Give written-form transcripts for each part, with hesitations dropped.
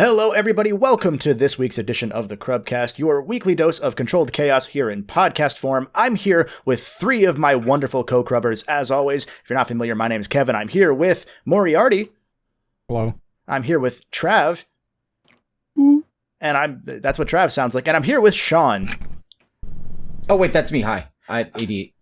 Hello, everybody. Welcome to this week's edition of the CRUBCAST, your weekly dose of controlled chaos here in podcast form. I'm here with three of my wonderful co-crubbers, as always. If you're not familiar, my name is Kevin. I'm here with Moriarty. Hello. I'm here with Trav. Ooh. And that's what Trav sounds like. And I'm here with Sean. Oh, wait, that's me. Hi. I 88.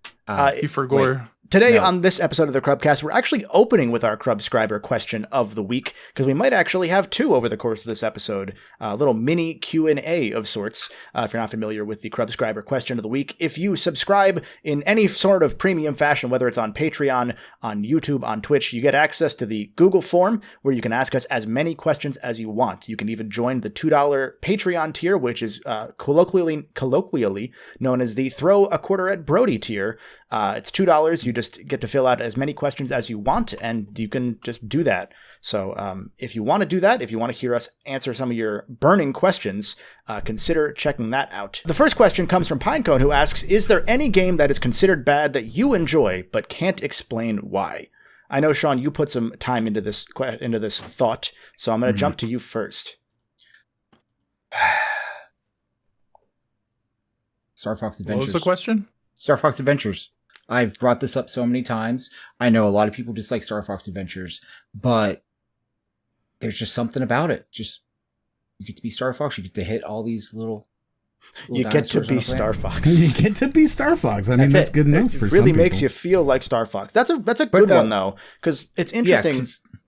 You forgot. Today on this episode of the Crubcast, we're actually opening with our Crubscriber question of the week, because we might actually have two over the course of this episode. A little mini Q&A of sorts, if you're not familiar with the Crubscriber question of the week. If you subscribe in any sort of premium fashion, whether it's on Patreon, on YouTube, on Twitch, you get access to the Google form where you can ask us as many questions as you want. You can even join the $2 Patreon tier, which is colloquially known as the Throw a Quarter at Brody tier. It's $2. You just get to fill out as many questions as you want, and you can just do that. So if you want to do that, if you want to hear us answer some of your burning questions, consider checking that out. The first question comes from Pinecone, who asks, is there any game that is considered bad that you enjoy but can't explain why? I know, Sean, you put some time into this thought, so I'm going to jump to you first. Star Fox Adventures. What was the question? Star Fox Adventures. I've brought this up so many times. I know a lot of people dislike Star Fox Adventures, but there's just something about it. Just, you get to be Star Fox. You get to hit all these little you get to be Star Fox. You get to be Star Fox. I mean, that's good enough for some people. It really makes you feel like Star Fox. That's a good one, though, because it's interesting,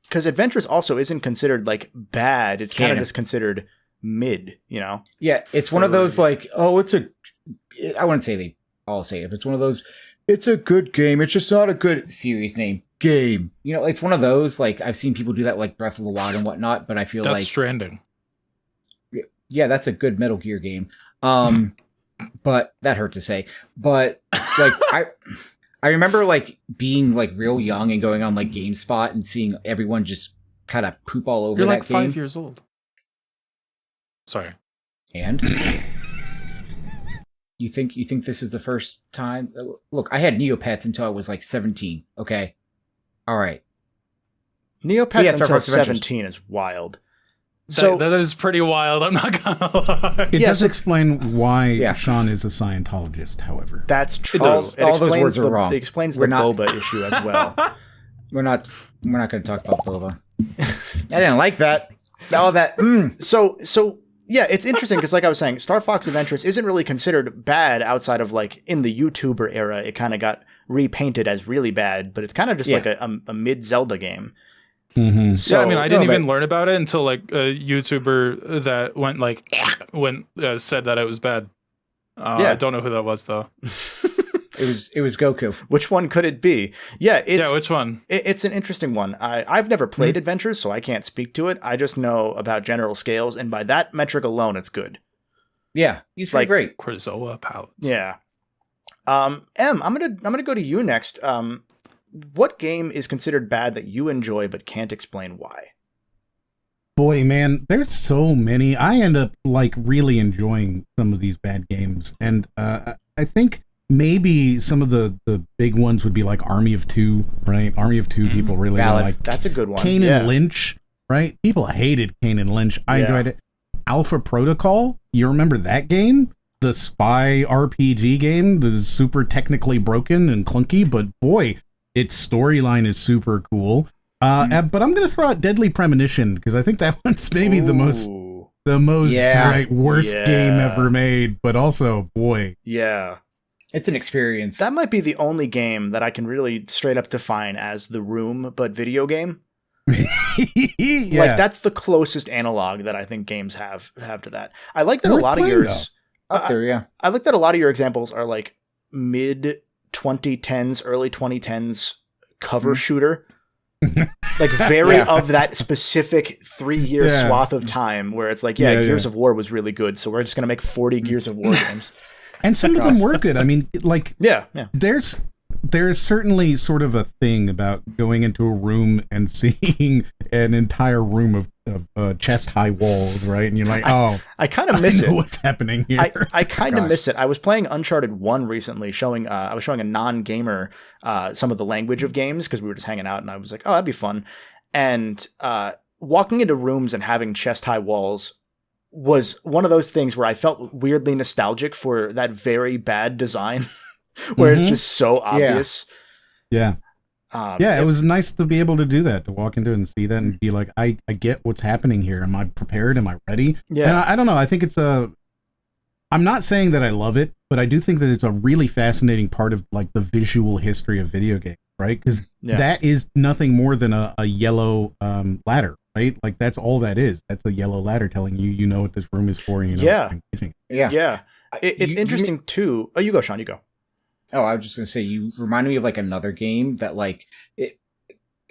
because Adventures also isn't considered, like, bad. It's kind of just considered mid, you know? Yeah, it's one of those, like, I wouldn't say they all say it, but it's one of those, it's a good game. It's just not a good series name. Game. You know, it's one of those, like, I've seen people do that, like Breath of the Wild and whatnot, but I feel like... Death Stranding. Yeah, that's a good Metal Gear game. But that hurt to say. But, like, I remember, like, being, like, real young and going on, like, GameSpot and seeing everyone just kind of poop all over that game. You're like 5 years old. Sorry. And... You think this is the first time? Look, I had Neopets until I was like 17. Okay, all right. Neopets until 17 is wild. So that is pretty wild. I'm not gonna lie. It does explain why Sean is a Scientologist. However, that's true. It does. All those words are wrong. It explains the boba issue as well. We're not going to talk about boba. I didn't like that. All that. So. Yeah, it's interesting because, like I was saying, Star Fox Adventures isn't really considered bad outside of, like, in the YouTuber era. It kind of got repainted as really bad, but it's kind of just like a mid-Zelda game. Mm-hmm. So, yeah, I mean, I didn't even learn about it until, like, a YouTuber that said that it was bad. I don't know who that was, though. It was Goku. Which one could it be? Yeah, which one? It's an interesting one. I've never played Adventures, so I can't speak to it. I just know about general scales, and by that metric alone, it's good. Yeah, he's pretty great. Krazoa palettes. Yeah. I'm gonna go to you next. What game is considered bad that you enjoy but can't explain why? Boy, man, there's so many. I end up, like, really enjoying some of these bad games, and I think maybe some of the big ones would be like Army of Two, right? Army of Two, people really like. That's a good one. Kane and Lynch, right? People hated Kane and Lynch. I enjoyed it. Alpha Protocol, you remember that game? The spy RPG game that is super technically broken and clunky, but boy, its storyline is super cool. But I'm going to throw out Deadly Premonition because I think that one's maybe the most worst game ever made, but also, boy. Yeah. It's an experience. That might be the only game that I can really straight up define as The Room, but video game. Like, that's the closest analog that I think games have to that. I like that a lot of yours... Up there, yeah. I like that a lot of your examples are, like, mid-2010s, early 2010s cover shooter. Like, very of that specific 3-year swath of time where it's like, Gears of War was really good, so we're just going to make 40 Gears of War games. And some of them were good. I mean, like, there's certainly sort of a thing about going into a room and seeing an entire room of chest-high walls, right? And you're like, I kind of miss it. What's happening here? I kind of miss it. I was playing Uncharted 1 recently, I was showing a non-gamer some of the language of games because we were just hanging out, and I was like, oh, that'd be fun. And walking into rooms and having chest-high walls was one of those things where I felt weirdly nostalgic for that very bad design, where it's just so obvious. Yeah. It was nice to be able to do that, to walk into it and see that and be like, I get what's happening here. Am I prepared? Am I ready? Yeah. And I don't know. I think I'm not saying that I love it, but I do think that it's a really fascinating part of like the visual history of video games, right? Because that is nothing more than a yellow ladder, right? Like that's all that is. That's a yellow ladder telling you know what this room is for. And you know what engaging. Yeah. It's interesting too. Oh, you go, Sean. You go. Oh, I was just gonna say, you remind me of like another game that like it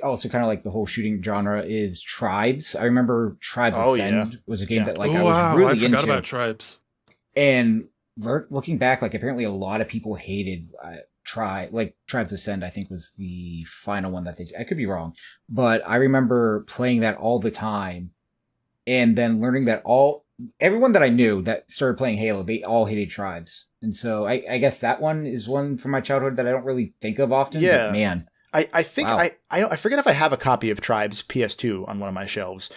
also kind of like the whole shooting genre is Tribes. I remember Tribes Ascend was a game that like I was really into. I forgot about Tribes. And looking back, like apparently a lot of people hated Tribes Ascend. I think was the final one that they did. I could be wrong, but I remember playing that all the time, and then learning that everyone that I knew that started playing Halo, they all hated Tribes. And so I guess that one is one from my childhood that I don't really think of often. Yeah. But man. I think I forget if I have a copy of Tribes PS2 on one of my shelves.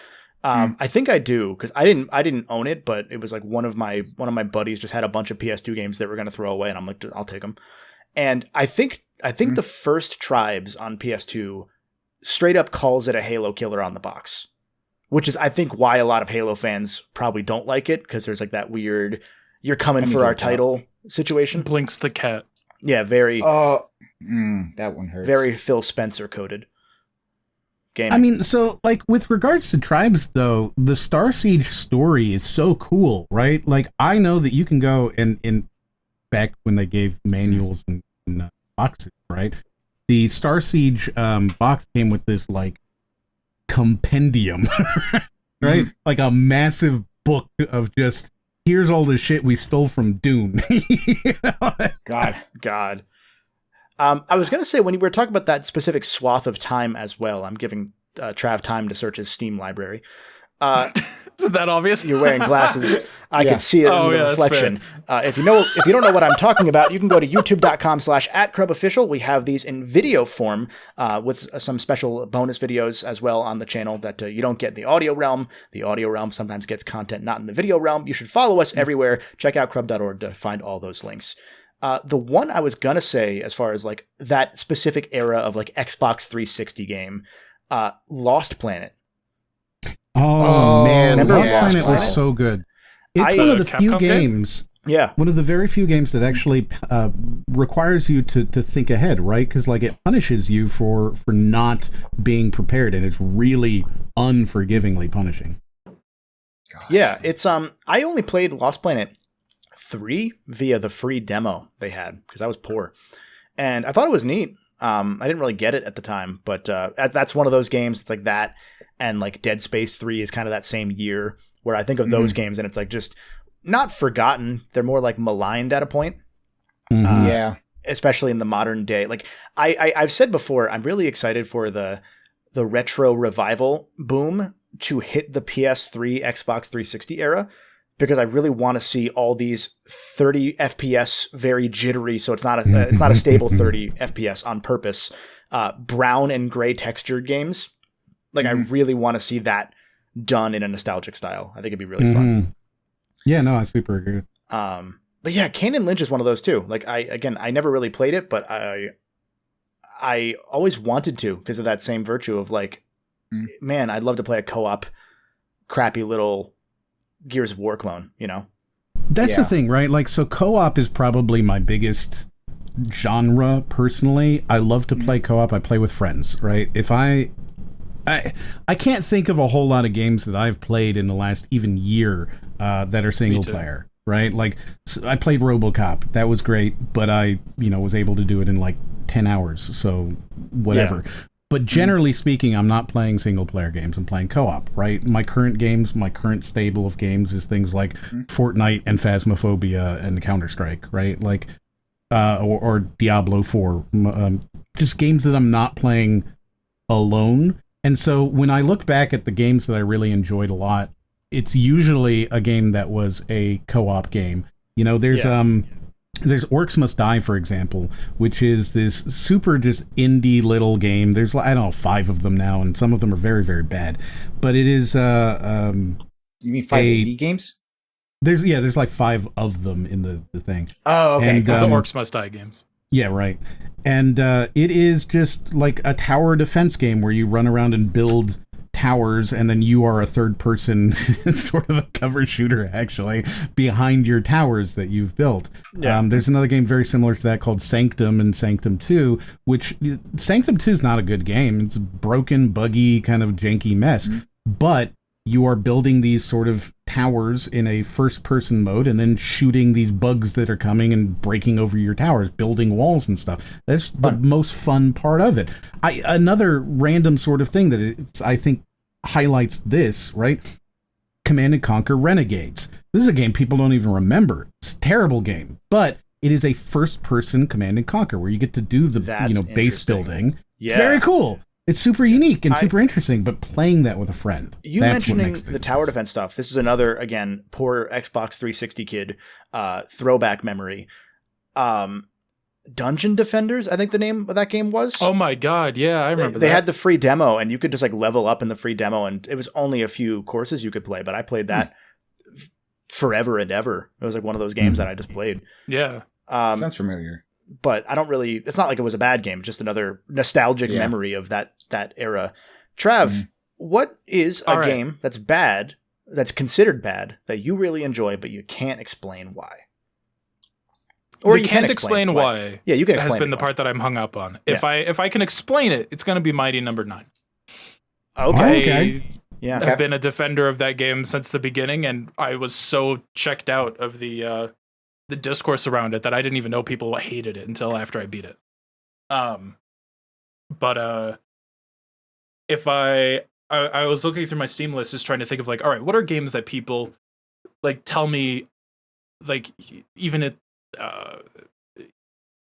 I think I do, because I didn't own it, but it was like one of my buddies just had a bunch of PS2 games that we're going to throw away, and I'm like, I'll take them. And I think the first Tribes on PS2 straight up calls it a Halo killer on the box, which is I think why a lot of Halo fans probably don't like it, because there's like that weird "you're coming for our title" situation. Blinks the cat. Yeah, very. That one hurts. Very Phil Spencer coded game. I mean, so like with regards to Tribes, though, the Star Siege story is so cool, right? Like I know that you can go and back when they gave manuals and boxes, right? The Star Siege box came with this like compendium, right? Like a massive book of just here's all the shit we stole from Dune. God. I was gonna say, when you were talking about that specific swath of time as well, I'm giving Trav time to search his Steam library. Is that obvious? You're wearing glasses. I can see it in the reflection. If you don't know what I'm talking about, you can go to youtube.com/@CrubOfficial. We have these in video form with some special bonus videos as well on the channel that you don't get in the audio realm. The audio realm sometimes gets content not in the video realm. You should follow us everywhere. Check out crub.org to find all those links. The one I was gonna say, as far as like that specific era of like Xbox 360 game, Lost Planet. Oh man, Lost Planet was so good. It's one of the few games. Yeah, one of the very few games that actually requires you to think ahead, right? Because like it punishes you for not being prepared, and it's really unforgivingly punishing. Gosh. Yeah, it's I only played Lost Planet 3 via the free demo they had because I was poor, and I thought it was neat. I didn't really get it at the time, but that's one of those games. It's like that, and like Dead Space 3 is kind of that same year where I think of those games, and it's like just not forgotten. They're more like maligned at a point. Yeah, especially in the modern day. Like I've said before, I'm really excited for the retro revival boom to hit the PS3, Xbox 360 era, because I really want to see all these 30 FPS, very jittery, so it's not a stable 30 FPS on purpose, brown and gray textured games. Like I really want to see that done in a nostalgic style. I think it'd be really fun. Yeah, no, I super agree. But yeah, Kane & Lynch is one of those too. Like I never really played it, but I always wanted to, because of that same virtue of like, man, I'd love to play a co-op, crappy little Gears of War clone, you know? That's the thing, right? Like, so co-op is probably my biggest genre personally. I love to play co-op. I play with friends, right? If I can't think of a whole lot of games that I've played in the last even year that are single player, right? Like, I played RoboCop. That was great, but I, was able to do it in like 10 hours. So whatever. Yeah. But generally speaking, I'm not playing single player games. I'm playing co-op, right? My current stable of games is things like Fortnite and Phasmophobia and Counter-Strike, right? Like, or Diablo 4. Just games that I'm not playing alone. And so when I look back at the games that I really enjoyed a lot, it's usually a game that was a co-op game. There's There's Orcs Must Die, for example, which is this super just indie little game. There's, I don't know, 5 of them now, and some of them are very, very bad. But it is... you mean 5 indie games? There's like 5 of them in the thing. Oh, okay. And, the Orcs Must Die games. Yeah, right. And it is just like a tower defense game where you run around and build towers, and then you are a third person, sort of a cover shooter, actually, behind your towers that you've built. Yeah. There's another game very similar to that called Sanctum and Sanctum 2, which Sanctum 2 is not a good game. It's a broken, buggy, kind of janky mess. Mm-hmm. But you are building these sort of towers in a first-person mode and then shooting these bugs that are coming and breaking over your towers, building walls and stuff. That's the most fun part of it. Another random sort of thing that I think highlights this, right? Command & Conquer Renegades. This is a game people don't even remember. It's a terrible game, but it is a first-person Command & Conquer where you get to do the base building. Yeah. It's very cool. It's super unique and super interesting, but playing that with a friend. You mentioning the tower defense stuff, this is another, again, poor Xbox 360 kid throwback memory. Dungeon Defenders, I think the name of that game was. Oh my god, yeah, I remember They had the free demo, and you could just like level up in the free demo, and it was only a few courses you could play, but I played that forever and ever. It was like one of those games that I just played. Yeah. Sounds familiar. But I don't really, it's not like it was a bad game, just another nostalgic memory of that era. Trav, what is a game that's bad, that's considered bad, that you really enjoy, but you can't explain why? Or you can't explain why. Yeah, you can explain. Has been the part that I'm hung up on. Yeah. If I can explain it, it's going to be Mighty Number 9. Okay. Yeah. I've been a defender of that game since the beginning, and I was so checked out of the discourse around it that I didn't even know people hated it until after I beat it. But if I was looking through my Steam list just trying to think of like, all right, what are games that people like tell me, like, even it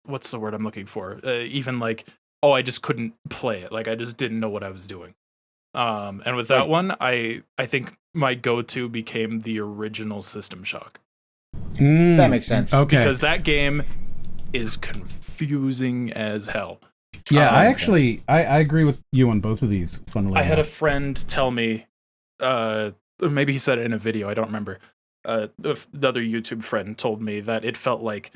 what's the word I'm looking for? Even like, oh, I just couldn't play it. Like I just didn't know what I was doing. And with that one, I think my go-to became the original System Shock. That makes sense. Okay. Because that game is confusing as hell. Yeah, I agree with you on both of these, funnily enough. I had a friend tell me, maybe he said it in a video, I don't remember. The other YouTube friend told me that it felt like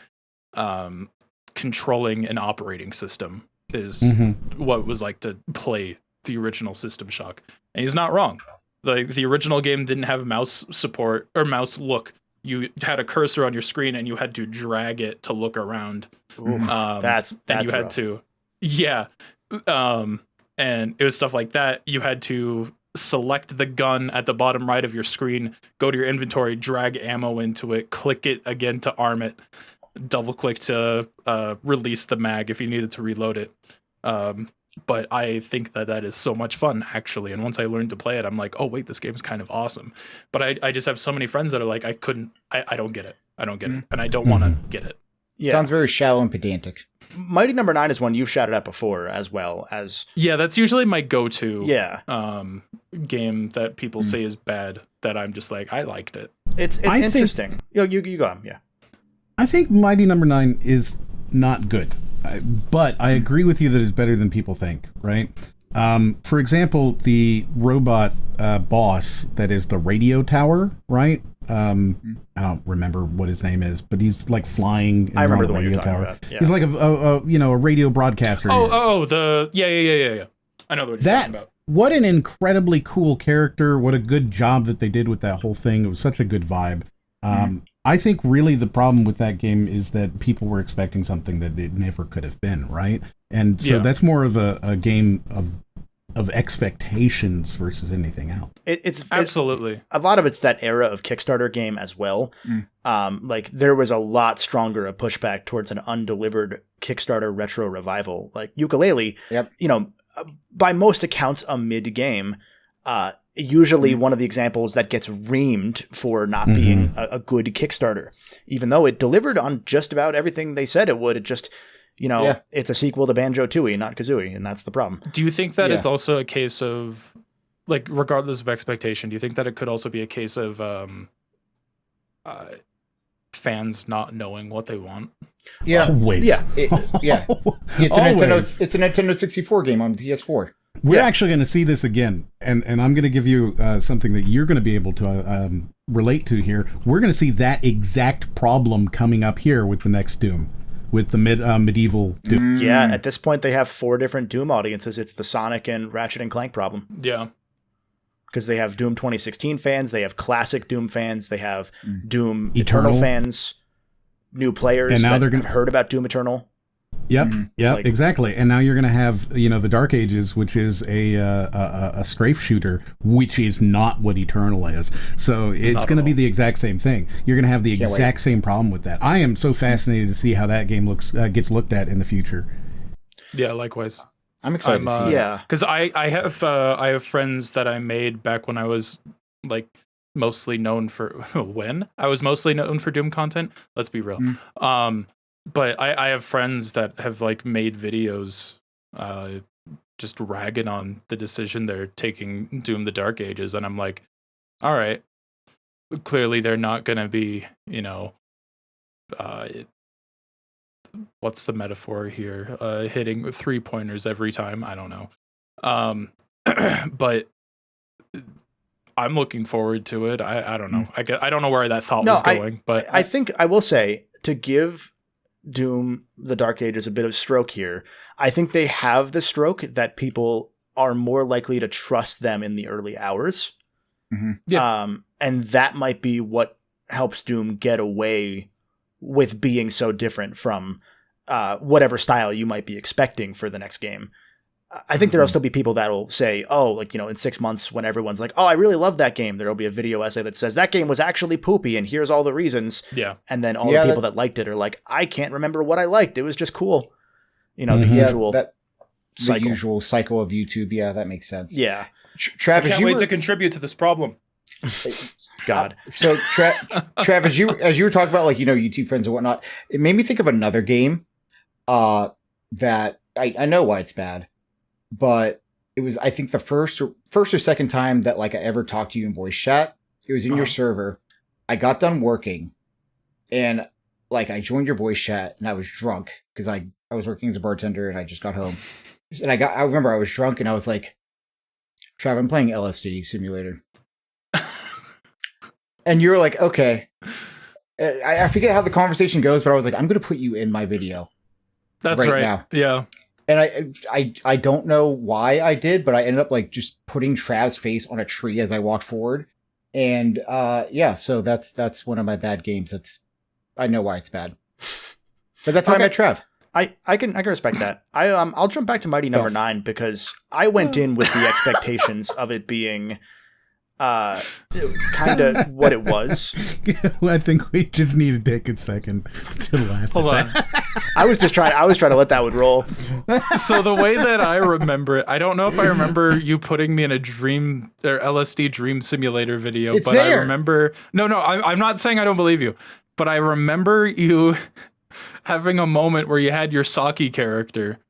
controlling an operating system is what it was like to play the original System Shock. And he's not wrong. Like the original game didn't have mouse support or mouse look. You had a cursor on your screen and you had to drag it to look around. That's and you had rough. to, and it was stuff like that. You had to select the gun at the bottom right of your screen, go to your inventory, drag ammo into it, click it again to arm it, double click to release the mag if you needed to reload it. But I think that is so much fun, actually. And once I learned to play it, I'm like, oh, wait, this game's kind of awesome. But I just have so many friends that are like, I don't get it. I don't get it. And I don't want to get it. Yeah. Sounds very shallow and pedantic. Mighty Number 9 is one you've shouted at before, as well as... Yeah, that's usually my go-to game that people say is bad, that I'm just like, I liked it. It's interesting. You go on, yeah. I think Mighty Number 9 is not good. But I agree with you that it's better than people think, right? For example, the robot boss that is the radio tower, right? I don't remember what his name is, but he's like flying. I remember the radio tower. Yeah. He's like a radio broadcaster. Yeah. I know what you're talking about. What an incredibly cool character! What a good job that they did with that whole thing. It was such a good vibe. I think really the problem with that game is that people were expecting something that it never could have been, right? And so that's more of a game of expectations versus anything else. It's absolutely a lot of it's that era of Kickstarter game as well. Like there was a lot stronger a pushback towards an undelivered Kickstarter retro revival, like Yooka-Laylee. Yep. You know, by most accounts, a mid game. Usually one of the examples that gets reamed for not being a good Kickstarter, even though it delivered on just about everything they said it would. It just, it's a sequel to Banjo-Tooie, not Kazooie, and that's the problem. Do you think that it's also a case of, like, regardless of expectation, do you think that it could also be a case of fans not knowing what they want. Yeah. Always. Yeah. It's a Nintendo 64 game on PS4. We're actually going to see this again, and I'm going to give you something that you're going to be able to relate to here. We're going to see that exact problem coming up here with the next Doom, with the medieval Doom. Yeah, at this point they have 4 different Doom audiences. It's the Sonic and Ratchet and Clank problem. Yeah. Because they have Doom 2016 fans, they have classic Doom fans, they have Doom Eternal fans, new players and now that have heard about Doom Eternal. Yep, exactly. And now you're going to have, the Dark Ages, which is a strafe shooter, which is not what Eternal is. So it's going to be the exact same thing. You're going to have the exact same problem with that. I am so fascinated to see how that game gets looked at in the future. Yeah, likewise. I'm excited to see. Yeah, because I have friends that I made back when I was like mostly known for Doom content. Let's be real. But I have friends that have like made videos just ragging on the decision they're taking Doom the Dark Ages, and I'm like, all right, clearly they're not going to be, what's the metaphor here? Hitting 3-pointers every time. I don't know. But I'm looking forward to it. I don't know. I don't know where that thought was going, but I think I will say, to give Doom the Dark Ages a bit of stroke here, I think they have the stroke that people are more likely to trust them in the early hours. Yeah. And that might be what helps Doom get away with being so different from whatever style you might be expecting for the next game. I think there'll still be people that'll say, in 6 months when everyone's like, oh, I really love that game, there'll be a video essay that says that game was actually poopy and here's all the reasons. Yeah. And then all the people that liked it are like, I can't remember what I liked. It was just cool. The usual cycle of YouTube. Yeah, that makes sense. Yeah. Trav, I can't wait to contribute to this problem. God. So Trav, as you were talking about YouTube friends and whatnot, it made me think of another game that I know why it's bad. But it was, I think, the first or second time that I ever talked to you in voice chat. It was in your server. I got done working, and I joined your voice chat, and I was drunk because I was working as a bartender, and I just got home. And I remember I was drunk, and I was like, "Trav, I'm playing LSD Simulator," and you were like, "Okay." I forget how the conversation goes, but I was like, "I'm going to put you in my video." That's right now. Yeah. And I don't know why I did, but I ended up just putting Trav's face on a tree as I walked forward. And so that's one of my bad games. I know why it's bad. But that's how I met Trav. I can respect that. I'll jump back to Mighty Number 9 because I went in with the expectations of it being kind of what it was. I think we just need to take a second to laugh. Hold on. I was trying to let that one roll. So the way that I remember it, I don't know if I remember you putting me in a dream or LSD dream simulator video, it's but there. I remember. No, I'm not saying I don't believe you, but I remember you having a moment where you had your Saki character.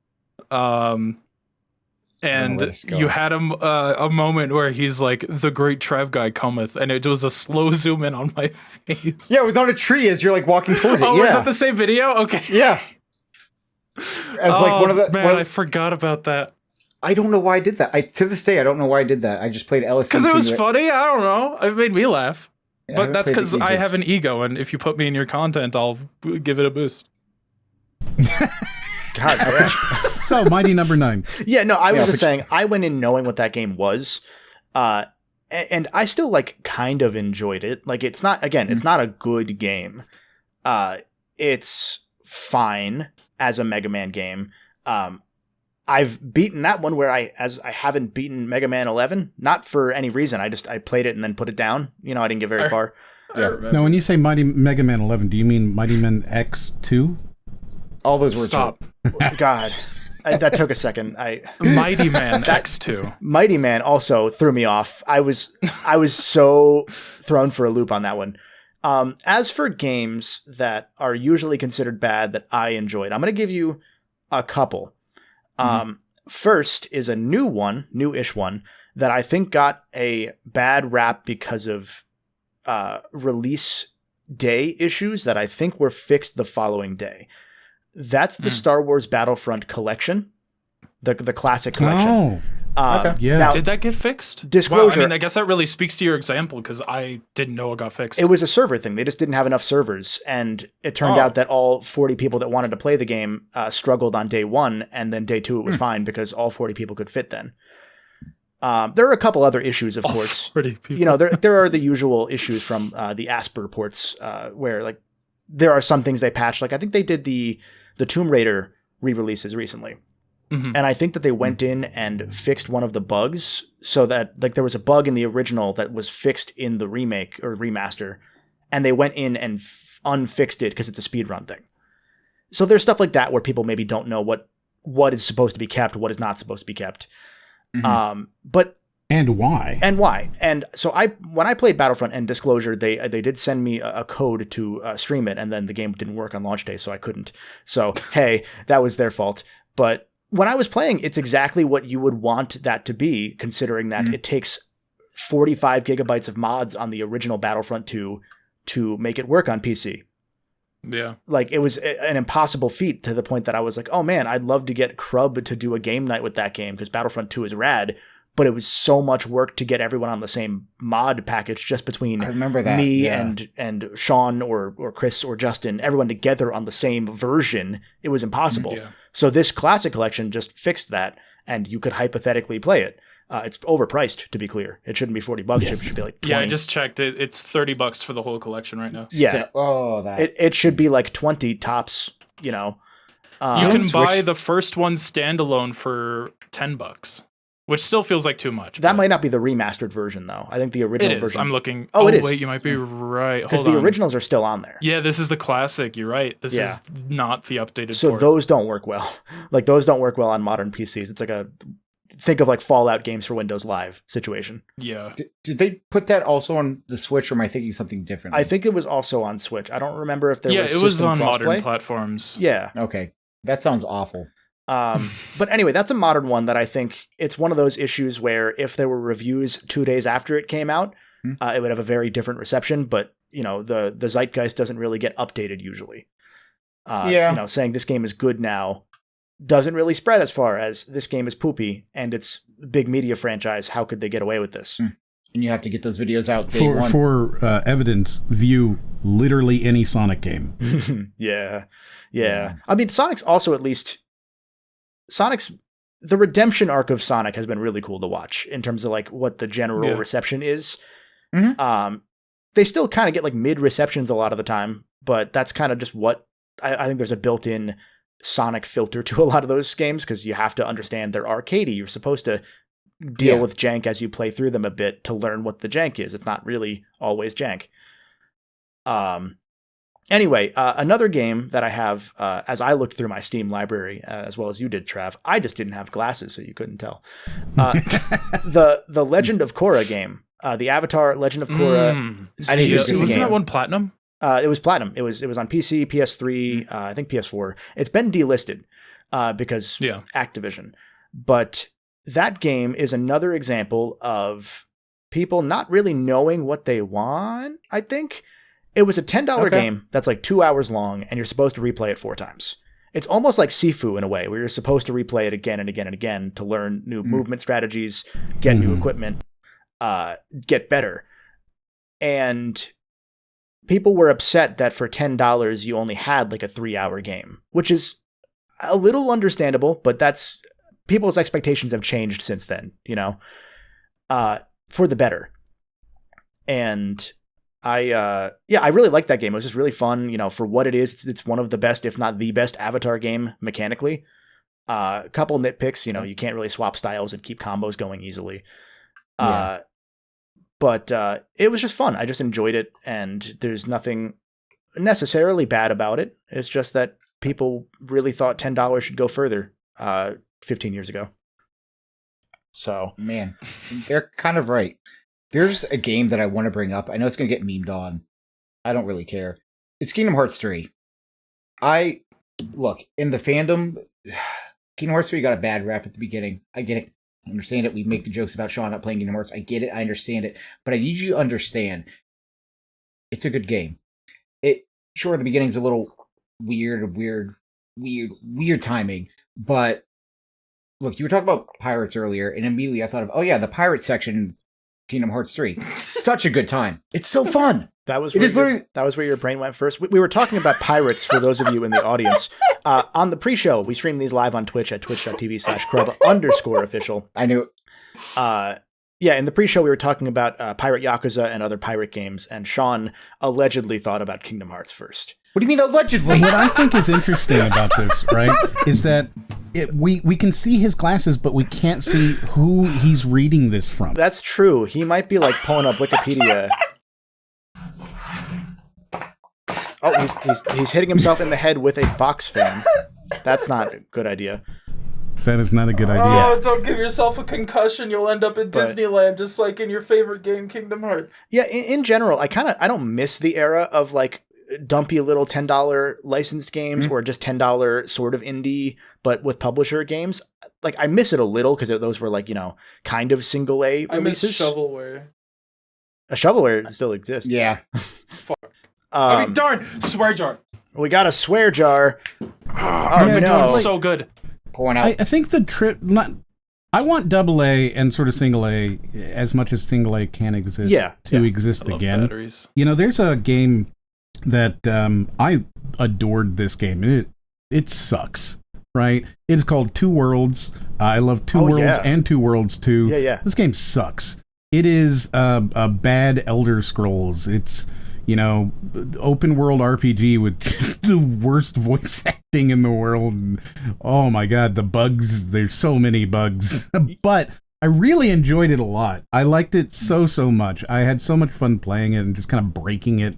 And you had a moment where he's like, the great Trav guy cometh, and it was a slow zoom in on my face. Yeah, it was on a tree as you're walking towards it. Oh, was that the same video? Okay. Yeah. As one of the I forgot about that. I don't know why I did that. To this day, I don't know why I did that. I just played LSD. Because it was funny. I don't know. It made me laugh. Yeah, but that's because I have an ego, and if you put me in your content, I'll give it a boost. God, so Mighty Number 9. Yeah, no, I was just saying I went in knowing what that game was, and I still kind of enjoyed it. It's not it's not a good game. It's fine as a Mega Man game. I've beaten that one where I haven't beaten Mega Man 11, not for any reason. I played it and then put it down. I didn't get very far. Yeah. Now, when you say Mega Man 11, do you mean Mighty Man X2? All those words. Stop. God. That took a second. Mighty Man X2. Mighty Man also threw me off. I was so thrown for a loop on that one. As for games that are usually considered bad that I enjoyed, I'm going to give you a couple. First is a newish one that I think got a bad rap because of release day issues that I think were fixed the following day. That's the Star Wars Battlefront collection, the classic collection. Oh, Okay. yeah. Now, Did that get fixed? Disclosure. Wow, I mean, I guess that really speaks to your example because I didn't know it got fixed. it was a server thing. They just didn't have enough servers. And it turned out that all 40 people that wanted to play the game struggled on day 1. And then day 2, it was fine because all 40 people could fit then. There are a couple other issues, of course. 40 people. You know, there are the usual issues from the Asper ports where, like, there are some things they patched. Like, I think they did the Tomb Raider re-releases recently. Mhm. And I think that they went in and fixed one of the bugs so that, like, there was a bug in the original that was fixed in the remake or remaster, and they went in and unfixed it because it's a speedrun thing. So there's stuff like that where people maybe don't know what is supposed to be kept, what is not supposed to be kept. But And why? And so when I played Battlefront, and disclosure, they did send me a code to stream it, and then the game didn't work on launch day, so I couldn't. So hey, that was their fault. But when I was playing, it's exactly what you would want that to be, considering that it takes 45 gigabytes of mods on the original Battlefront 2 to make it work on PC. Yeah. Like, it was an impossible feat to the point that I was like, oh man, I'd love to get Crub to do a game night with that game because Battlefront 2 is rad. But it was so much work to get everyone on the same mod package just between I remember that. me Yeah. and Sean or Chris or Justin, everyone together on the same version. It was impossible. Yeah. So this classic collection just fixed that, and you could hypothetically play it. It's overpriced, to be clear. It shouldn't be $40. Yes. It should be like 20. Yeah, I just checked it. It's $30 for the whole collection right now. Yeah. Oh, It should be like 20 tops, you know. You can Switch- buy the first one standalone for $10, which still feels like too much. That but might not be the remastered version, though. I think the it original is. version. I'm looking. Oh, it is. Wait, you might be right. Because Hold the on. originals are still on there. Yeah, this is the classic. You're right. This Yeah. is not the updated. So port. those don't work well. Like, those don't work well on modern PCs. It's like think of like Fallout games for Windows Live situation. Yeah. Did they put that also on the Switch, or am I thinking something different? I think it was also on Switch. I don't remember if there Yeah, was it was system on modern crossplay. platforms. Yeah. Okay. That sounds awful. But anyway, that's a modern one that I think it's one of those issues where if there were reviews 2 days after it came out, it would have a very different reception. But, you know, the zeitgeist doesn't really get updated usually. Yeah. You know, saying this game is good now doesn't really spread as far as this game is poopy and it's a big media franchise. How could they get away with this? And you have to get those videos out day one. For evidence, view literally any Sonic game. Yeah. I mean, the redemption arc of Sonic has been really cool to watch in terms of like what the general reception is. They still kind of get like mid receptions a lot of the time, but that's kind of just what I think there's a built-in Sonic filter to a lot of those games because you have to understand they're arcadey. You're supposed to deal with jank as you play through them a bit to learn what the jank is. It's not really always jank. Anyway, another game that I have, as I looked through my Steam library, as well as you did, Trav, I just didn't have glasses, so you couldn't tell. The Legend of Korra game, the Avatar Legend of Korra. I need to see Wasn't game. that one platinum? It was platinum. It was on PC, PS3, I think PS4. It's been delisted because Activision. But that game is another example of people not really knowing what they want, I think. It was a $10 game that's like 2 hours long, and you're supposed to replay it 4 times. It's almost like Sifu in a way, where you're supposed to replay it again and again and again to learn new movement strategies, get new equipment, get better. And people were upset that for $10 you only had like a 3-hour game, which is a little understandable, but that's people's expectations have changed since then, you know, for the better. And I really liked that game. It was just really fun, you know, for what it is. It's one of the best, if not the best Avatar game mechanically. A couple nitpicks, you know, you can't really swap styles and keep combos going easily. But it was just fun. I just enjoyed it, and there's nothing necessarily bad about it. It's just that people really thought $10 should go further 15 years ago. So, Man, they're kind of right. There's a game that I want to bring up. I know it's going to get memed on. I don't really care. It's Kingdom Hearts 3. Look, in the fandom, Kingdom Hearts 3 got a bad rap at the beginning. I get it. I understand it. We make the jokes about Sean not playing Kingdom Hearts. I get it. I understand it. But I need you to understand, it's a good game. sure, the beginning's a little weird timing, but look, you were talking about pirates earlier, and immediately I thought of, oh yeah, the pirate section in Kingdom Hearts 3. Such a good time. It's so fun. That was where your brain went first. We were talking about pirates for those of you in the audience. On the pre-show, we stream these live on Twitch at twitch.tv/Crub_official. I knew. Yeah, in the pre-show, we were talking about Pirate Yakuza and other pirate games, and Sean allegedly thought about Kingdom Hearts first. What do you mean allegedly? What I think is interesting about this, right, is that we can see his glasses, but we can't see who he's reading this from. That's true. He might be like pulling up Wikipedia. Oh, he's hitting himself in the head with a box fan. That's not a good idea. That is not a good idea. Oh, don't give yourself a concussion. You'll end up in Disneyland, just like in your favorite game, Kingdom Hearts. Yeah, in general, I don't miss the era of like dumpy little $10 licensed games or just $10 sort of indie, but with publisher games. Like I miss it a little because those were like, kind of single A releases. I miss shovelware. A shovelware still exists. Yeah. Fuck. I mean, darn, swear jar. We got a swear jar. Oh no, so good. Pouring out. I think the trip. I want AA and sort of single A as much as single A can exist to exist again. Batteries. There's a game that I adored this game. It sucks, right? It is called Two Worlds. I love Two Worlds and Two Worlds 2. Yeah. This game sucks. It is a bad Elder Scrolls. It's open world RPG with just the worst voice acting in the world. And, oh my god, the bugs. There's so many bugs. But I really enjoyed it a lot. I liked it so much. I had so much fun playing it and just kind of breaking it.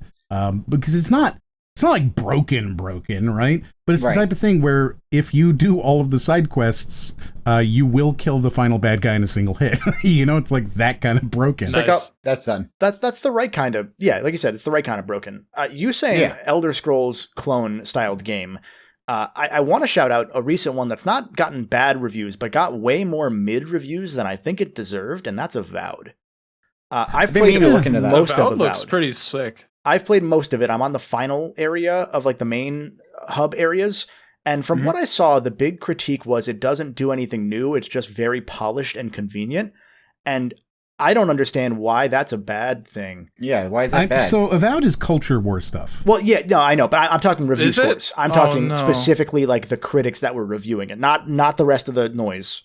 Because it's not like broken, right? But it's the type of thing where if you do all of the side quests, you will kill the final bad guy in a single hit. It's like that kind of broken. Nice. Like, oh, that's done. That's the right kind of, like you said, it's the right kind of broken. You saying Elder Scrolls clone styled game. I want to shout out a recent one that's not gotten bad reviews, but got way more mid reviews than I think it deserved, and that's Avowed. I've played most of Avowed. Looks pretty sick. I've played most of it. I'm on the final area of like the main hub areas. And from what I saw, the big critique was it doesn't do anything new. It's just very polished and convenient. And I don't understand why that's a bad thing. Yeah, why is that bad? So Avowed is culture war stuff. Well, yeah, no, I know, but I'm talking review scores. I'm talking specifically like the critics that were reviewing it, not the rest of the noise.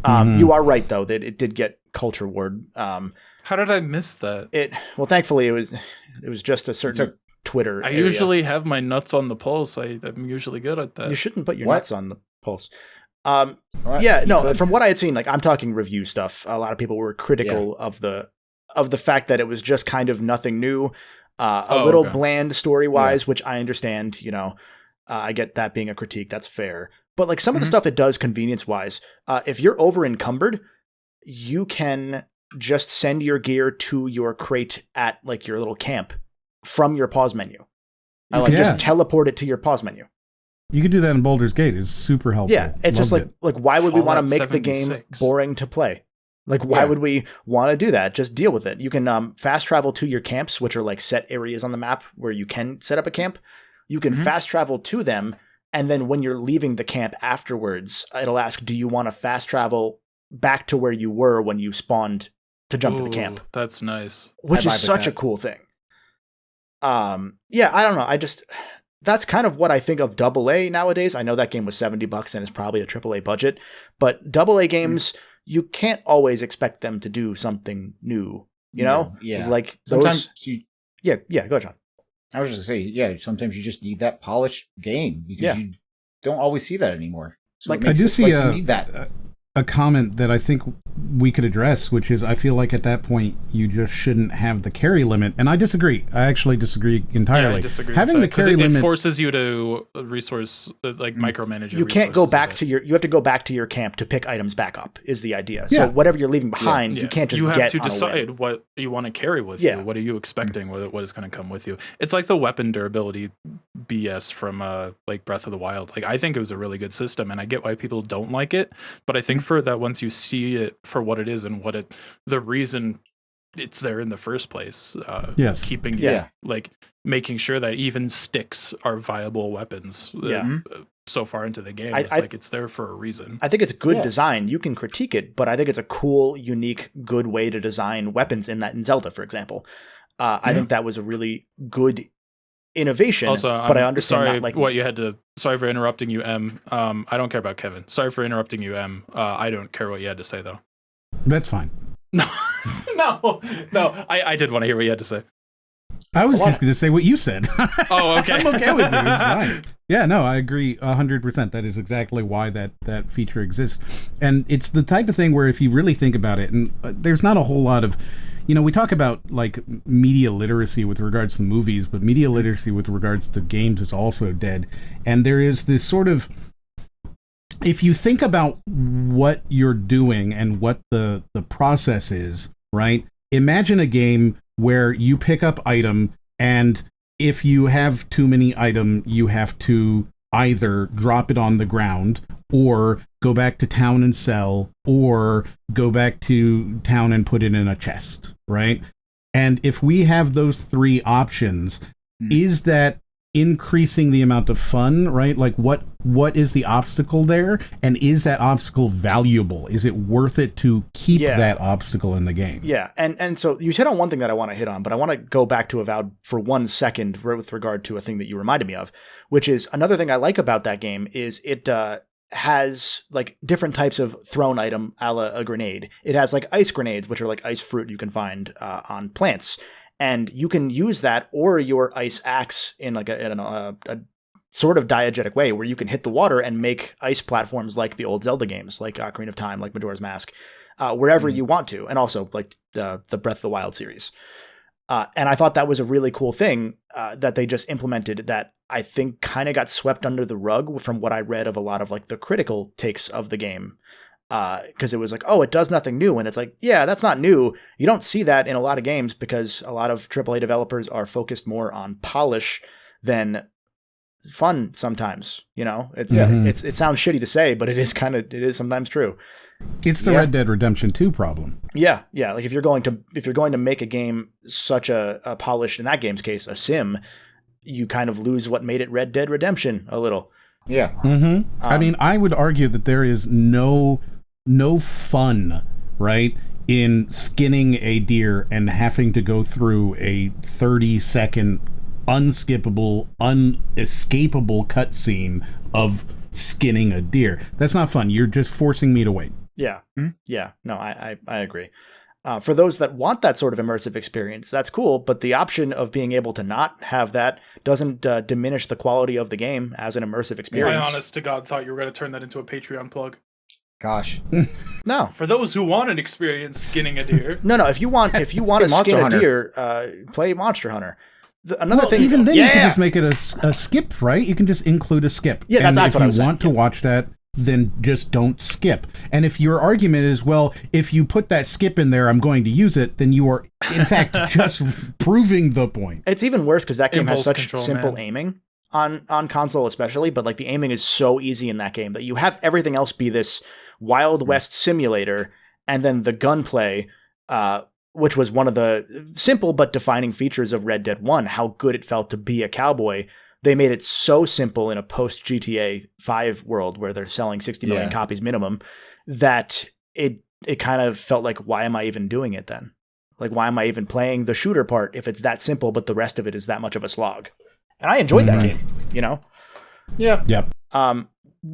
You are right, though, that it did get culture warred. How did I miss that? Well, thankfully, it was just a certain Twitter area. Usually have my nuts on the pulse. I'm usually good at that. You shouldn't put your nuts on the pulse. From what I had seen, like I'm talking review stuff. A lot of people were critical of the fact that it was just kind of nothing new, a little bland story wise, which I understand. I get that being a critique. That's fair. But like some of the stuff it does convenience wise, if you're over encumbered, you can just send your gear to your crate at like your little camp from your pause menu. You can just teleport it to your pause menu. You could do that in Baldur's Gate. It's super helpful. Yeah, it's just like why would we want to make the game boring to play? Like why would we want to do that? Just deal with it. You can fast travel to your camps, which are like set areas on the map where you can set up a camp. You can fast travel to them, and then when you're leaving the camp afterwards, it'll ask, do you want to fast travel back to where you were when you spawned to jump to the camp? That's nice. Which is such a cool thing. I don't know. That's kind of what I think of AA nowadays. I know that game was $70 and it's probably a AAA budget, but AA games, you can't always expect them to do something new, know? Yeah. Like sometimes go ahead, John. I was just going to say, sometimes you just need that polished game because you don't always see that anymore. So like I do see a comment that I think we could address, which is I feel like at that point you just shouldn't have the carry limit, and I disagree. I actually disagree entirely. Yeah, I disagree having the carry limit forces you to resource micromanage. You can't go back to you have to go back to your camp to pick items back up. Is the idea? So whatever you're leaving behind, you can't just you have get to decide what you want to carry with you. What are you expecting? What is going to come with you? It's like the weapon durability BS from like Breath of the Wild. Like I think it was a really good system, and I get why people don't like it, but I think for that once you see it for what it is and the reason it's there in the first place. Yes. Keeping like making sure that even sticks are viable weapons. So far into the game, it's there for a reason. I think it's good design. You can critique it, but I think it's a cool, unique, good way to design weapons in Zelda, for example. I think that was a really good innovation. Also, but I understand sorry for interrupting you, M. I don't care about Kevin. Sorry for interrupting you, M. I don't care what you had to say, though. That's fine. No. I did want to hear what you had to say. I was just going to say what you said. Oh, okay. I'm okay with it. It's fine. Yeah, no, I agree 100%. That is exactly why that feature exists. And it's the type of thing where if you really think about it, and there's not a whole lot of, we talk about like media literacy with regards to movies, but media literacy with regards to games is also dead. And there is this sort of, if you think about what you're doing and what the process is, right? Imagine a game where you pick up item, and if you have too many item, you have to either drop it on the ground or go back to town and sell, or go back to town and put it in a chest, right? And if we have those three options, is that increasing the amount of fun, right? Like what is the obstacle there, and is that obstacle valuable? Is it worth it to keep that obstacle in the game? Yeah, and so you hit on one thing that I want to hit on, but I want to go back to Avowed for 1 second with regard to a thing that you reminded me of, which is another thing I like about that game is it has like different types of thrown item a la a grenade. It has like ice grenades, which are like ice fruit you can find on plants. And you can use that or your ice axe in like a sort of diegetic way where you can hit the water and make ice platforms like the old Zelda games, like Ocarina of Time, like Majora's Mask, wherever you want to. And also like the Breath of the Wild series. And I thought that was a really cool thing that they just implemented that I think kind of got swept under the rug from what I read of a lot of like the critical takes of the game. Because it was like, oh, it does nothing new. And it's like, yeah, that's not new. You don't see that in a lot of games because a lot of AAA developers are focused more on polish than fun sometimes. It sounds shitty to say, but it is sometimes true. It's the Red Dead Redemption 2 problem. Yeah. Like if you're going to make a game such a polished, in that game's case, a sim, you kind of lose what made it Red Dead Redemption a little. Yeah. Mm-hmm. I mean, I would argue that there is no fun, right, in skinning a deer and having to go through a 30-second unskippable, unescapable cutscene of skinning a deer. That's not fun. You're just forcing me to wait. Yeah. Yeah. No, I agree. For those that want that sort of immersive experience, that's cool, but the option of being able to not have that doesn't diminish the quality of the game as an immersive experience. I honest to God thought you were going to turn that into a Patreon plug. Gosh. No. For those who want an experience skinning a deer. No, if you want to skin a deer, play Monster Hunter. Another thing, even then you can just make it a skip, right? You can just include a skip. Yeah, that's what I was saying. If you want to watch that, then just don't skip. And if your argument is, well, if you put that skip in there, I'm going to use it, then you are, in fact, just proving the point. It's even worse because that game has such simple man. Aiming on console especially, but like the aiming is so easy in that game that you have everything else be this Wild West simulator, and then the gunplay, which was one of the simple but defining features of Red Dead 1, how good it felt to be a cowboy. They made it so simple in a post GTA 5 world where they're selling 60 million copies minimum that it kind of felt like, why am I even doing it then? Like, why am I even playing the shooter part if it's that simple, but the rest of it is that much of a slog? And I enjoyed that game, Yeah. Yep.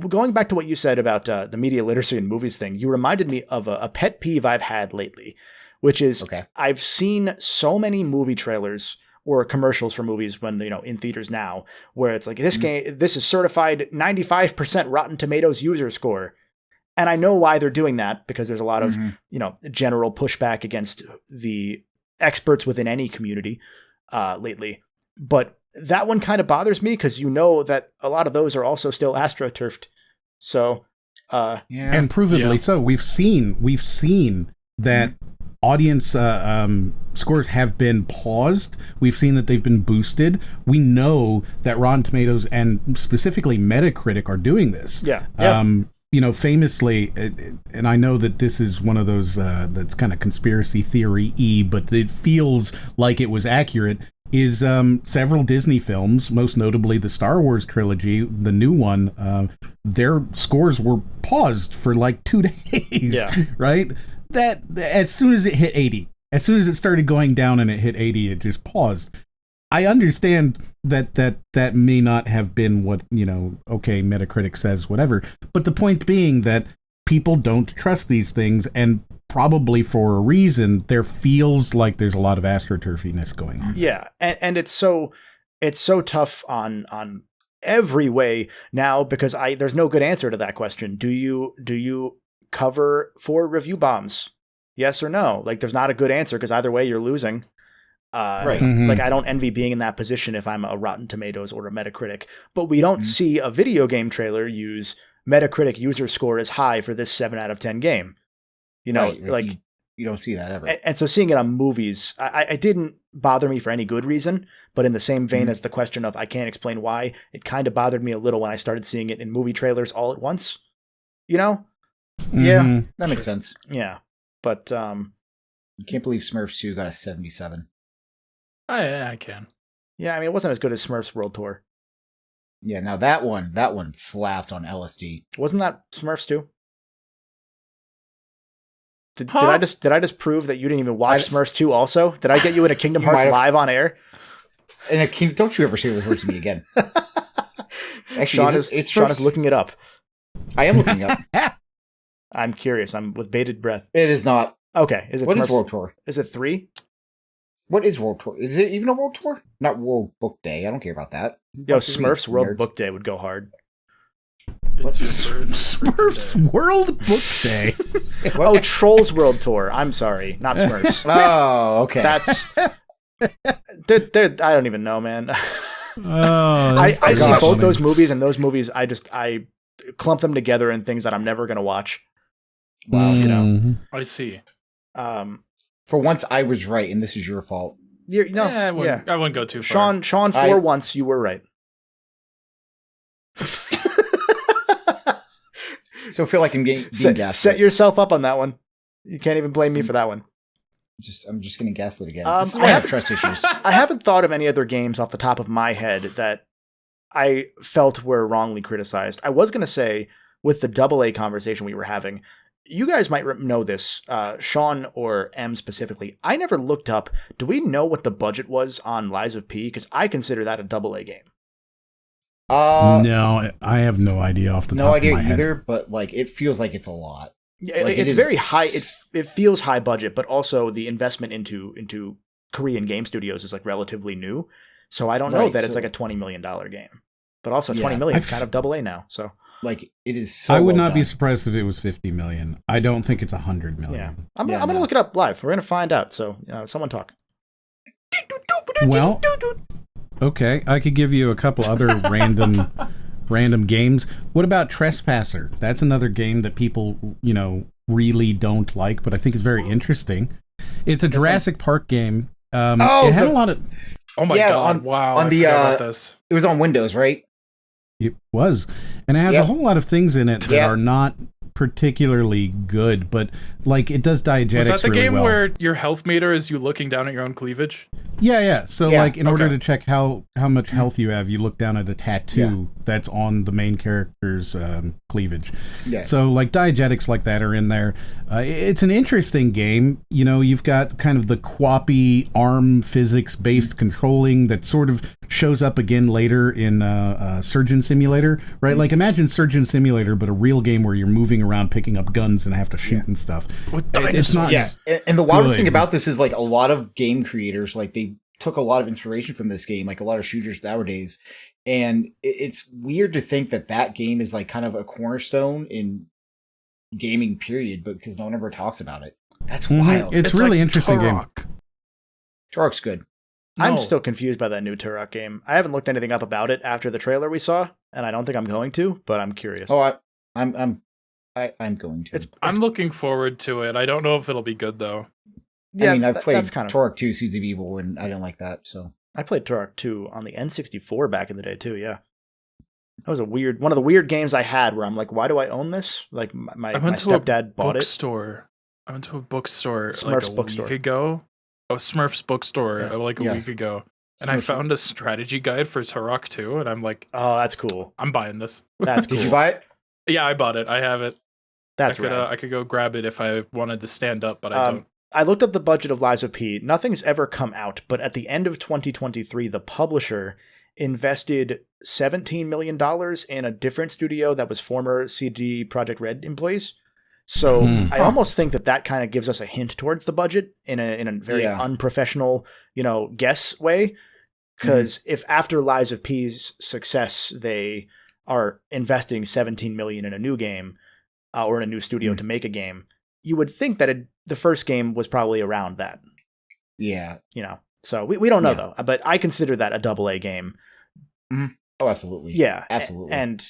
Going back to what you said about the media literacy and movies thing, you reminded me of a pet peeve I've had lately, which is I've seen so many movie trailers or commercials for movies when, in theaters now, where it's like, this game, this is certified 95% Rotten Tomatoes user score. And I know why they're doing that, because there's a lot of, general pushback against the experts within any community lately. But that one kind of bothers me because that a lot of those are also still astroturfed. So, and provably so. We've seen that audience scores have been paused. We've seen that they've been boosted. We know that Rotten Tomatoes and specifically Metacritic are doing this. famously, and I know that this is one of those that's kind of conspiracy theory-y, but it feels like it was accurate, is several Disney films, most notably the Star Wars trilogy, the new one, their scores were paused for like 2 days, right? That as soon as it hit 80, as soon as it started going down and it hit 80, it just paused. I understand that may not have been what, okay, Metacritic says whatever, but the point being that people don't trust these things, and probably for a reason. There feels like there's a lot of astroturfiness going on. Yeah, and it's so tough on every way now, because there's no good answer to that question. Do you cover for review bombs? Yes or no? Like, there's not a good answer, because either way you're losing. Right. Like, I don't envy being in that position if I'm a Rotten Tomatoes or a Metacritic, but we don't see a video game trailer use Metacritic user score is high for this 7 out of 10 game. Right. Like you don't see that ever. And so seeing it on movies, I didn't bother me for any good reason, but in the same vein as the question of I can't explain why, it kind of bothered me a little when I started seeing it in movie trailers all at once. Yeah, that makes sense. Yeah. But I can't believe Smurfs 2 got a 77. I can. Yeah, I mean, it wasn't as good as Smurfs World Tour. Yeah, now that one slaps on LSD. Wasn't that Smurfs 2? Did I just prove that you didn't even watch Smurfs 2 also? Did I get you into Kingdom Hearts live on air? And don't you ever say those words to me again. Actually, Sean is looking it up. I am looking it up. I'm curious. I'm with bated breath. It is not. Okay. What is World Tour? Is it 3? What is World Tour? Is it even a World Tour? Not World Book Day. I don't care about that. Yo, Smurfs World Book Day would go hard. Smurfs World Book Day. Oh, Trolls World Tour. I'm sorry, not Smurfs. Oh, okay. That's. I don't even know, man. I see both those movies, and those movies, I clump them together in things that I'm never gonna watch. Wow, I see. For once, I was right, and this is your fault. I wouldn't go too far. Sean, for once, you were right. So I feel like I'm being gaslit. Set yourself up on that one. You can't even blame me for that one. I'm just getting gaslit again. I have trust issues. I haven't thought of any other games off the top of my head that I felt were wrongly criticized. I was going to say, with the AA conversation we were having, you guys might know this, Sean or M specifically. I never looked up. Do we know what the budget was on Lies of P? Because I consider that a AA game. No, I have no idea off the top of my head. No idea either, but like it feels like it's a lot. Yeah, like, it's very high. It feels high budget, but also the investment into Korean game studios is like relatively new. So I don't know that it's like a $20 million game, but also $20 million is kind of AA now. So like it is. So I would not be surprised if it was 50 million. I don't think it's 100 million. Yeah, I'm gonna look it up live. We're gonna find out. So someone talk. Well, okay, I could give you a couple other random games. What about Trespasser? That's another game that people, really don't like, but I think is very interesting. It's a Jurassic Park game. It had a lot of. Oh my god! Wow! On I forgot about this. It was on Windows, right? It was, and it has a whole lot of things in it that are not particularly good, but like it does diegetics. Was that the really game well. where your health meter is you looking down at your own cleavage? Yeah. So like in order to check how much health you have, you look down at a tattoo that's on the main character's cleavage. Yeah. So like diegetics like that are in there. It's an interesting game. You've got kind of the quappy arm physics based controlling that sort of shows up again later in Surgeon Simulator, right? Like imagine Surgeon Simulator, but a real game where you're moving around picking up guns and have to shoot and stuff. It's not. Yeah, and the wildest thing about this is like a lot of game creators, like they took a lot of inspiration from this game, like a lot of shooters nowadays, and it's weird to think that game is like kind of a cornerstone in gaming, period. But because no one ever talks about it, that's wild. It's really like interesting game. Turok's good. I'm still confused by that new Turok game. I haven't looked anything up about it after the trailer we saw, and I don't think I'm going to, but I'm curious. Oh, I'm going to. I'm looking forward to it. I don't know if it'll be good though. Yeah, I mean, I've played Turok 2 Seeds of Evil, and I didn't like that. So I played Turok 2 on the N64 back in the day too. Yeah. That was one of the weird games I had where I'm like, why do I own this? Like my stepdad bought it. I went to a bookstore Smurfs like a bookstore. week ago. Oh, Smurfs bookstore a week ago. And I found a strategy guide for Turok 2, and I'm like, oh, that's cool. I'm buying this. That's cool. Did you buy it? Yeah, I bought it. I have it. That's right. rad. I could go grab it if I wanted to stand up, but I don't. I looked up the budget of Lies of P. Nothing's ever come out, but at the end of 2023, the publisher invested $17 million in a different studio that was former CD Projekt Red employees. So I almost think that kind of gives us a hint towards the budget in a very unprofessional, guess way. Because if after Lies of P's success, they are investing $17 million in a new game or in a new studio to make a game, you would think that the first game was probably around that. Yeah. So we don't know though, but I consider that a AA game. Mm-hmm. Oh, absolutely. Yeah. Absolutely. And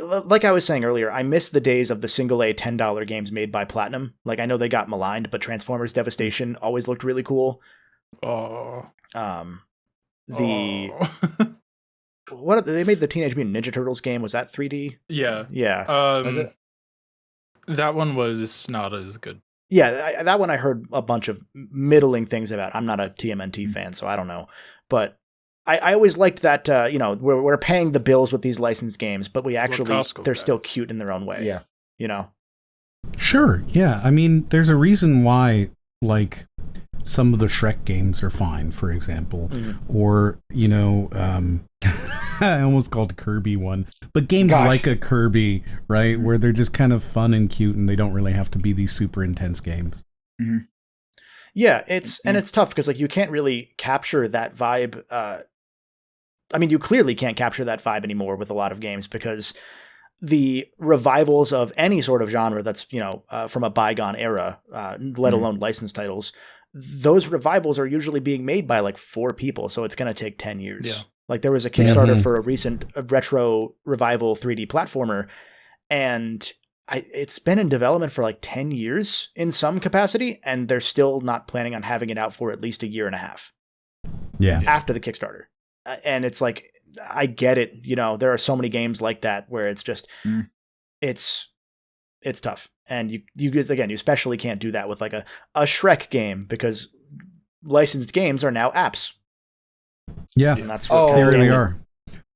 like I was saying earlier, I miss the days of the single A $10 games made by Platinum. Like I know they got maligned, but Transformers Devastation always looked really cool. Oh. What they made the Teenage Mutant Ninja Turtles game, was that 3D? Yeah. Yeah. Was it? That one was not as good. Yeah, that one I heard a bunch of middling things about. I'm not a TMNT fan, so I don't know. But I always liked that, we're paying the bills with these licensed games, but they're still cute in their own way. Yeah. Sure. Yeah. I mean, there's a reason why, like, some of the Shrek games are fine, for example, or, I almost called Kirby one, but games like a Kirby, right, where they're just kind of fun and cute and they don't really have to be these super intense games. Mm-hmm. Yeah, it's tough because like you can't really capture that vibe. I mean, you clearly can't capture that vibe anymore with a lot of games because the revivals of any sort of genre that's from a bygone era, let alone licensed titles, those revivals are usually being made by like 4 people, so it's going to take 10 years. Yeah. Like there was a Kickstarter for a recent retro revival 3D platformer, and it's been in development for like 10 years in some capacity, and they're still not planning on having it out for at least a year and a half. Yeah. After the Kickstarter. And it's like, I get it. There are so many games like that where it's just, it's tough. And you guys, again, you especially can't do that with like a Shrek game because licensed games are now apps. Yeah. And that's what they really are.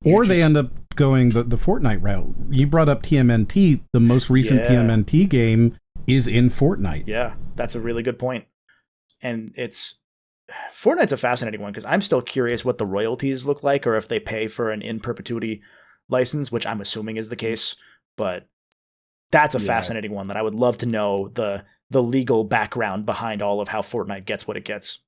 Or they end up going the Fortnite route. You brought up TMNT. The most recent TMNT game is in Fortnite. Yeah, that's a really good point. And Fortnite's a fascinating one because I'm still curious what the royalties look like or if they pay for an in perpetuity license, which I'm assuming is the case. But that's a fascinating one that I would love to know the legal background behind all of how Fortnite gets what it gets.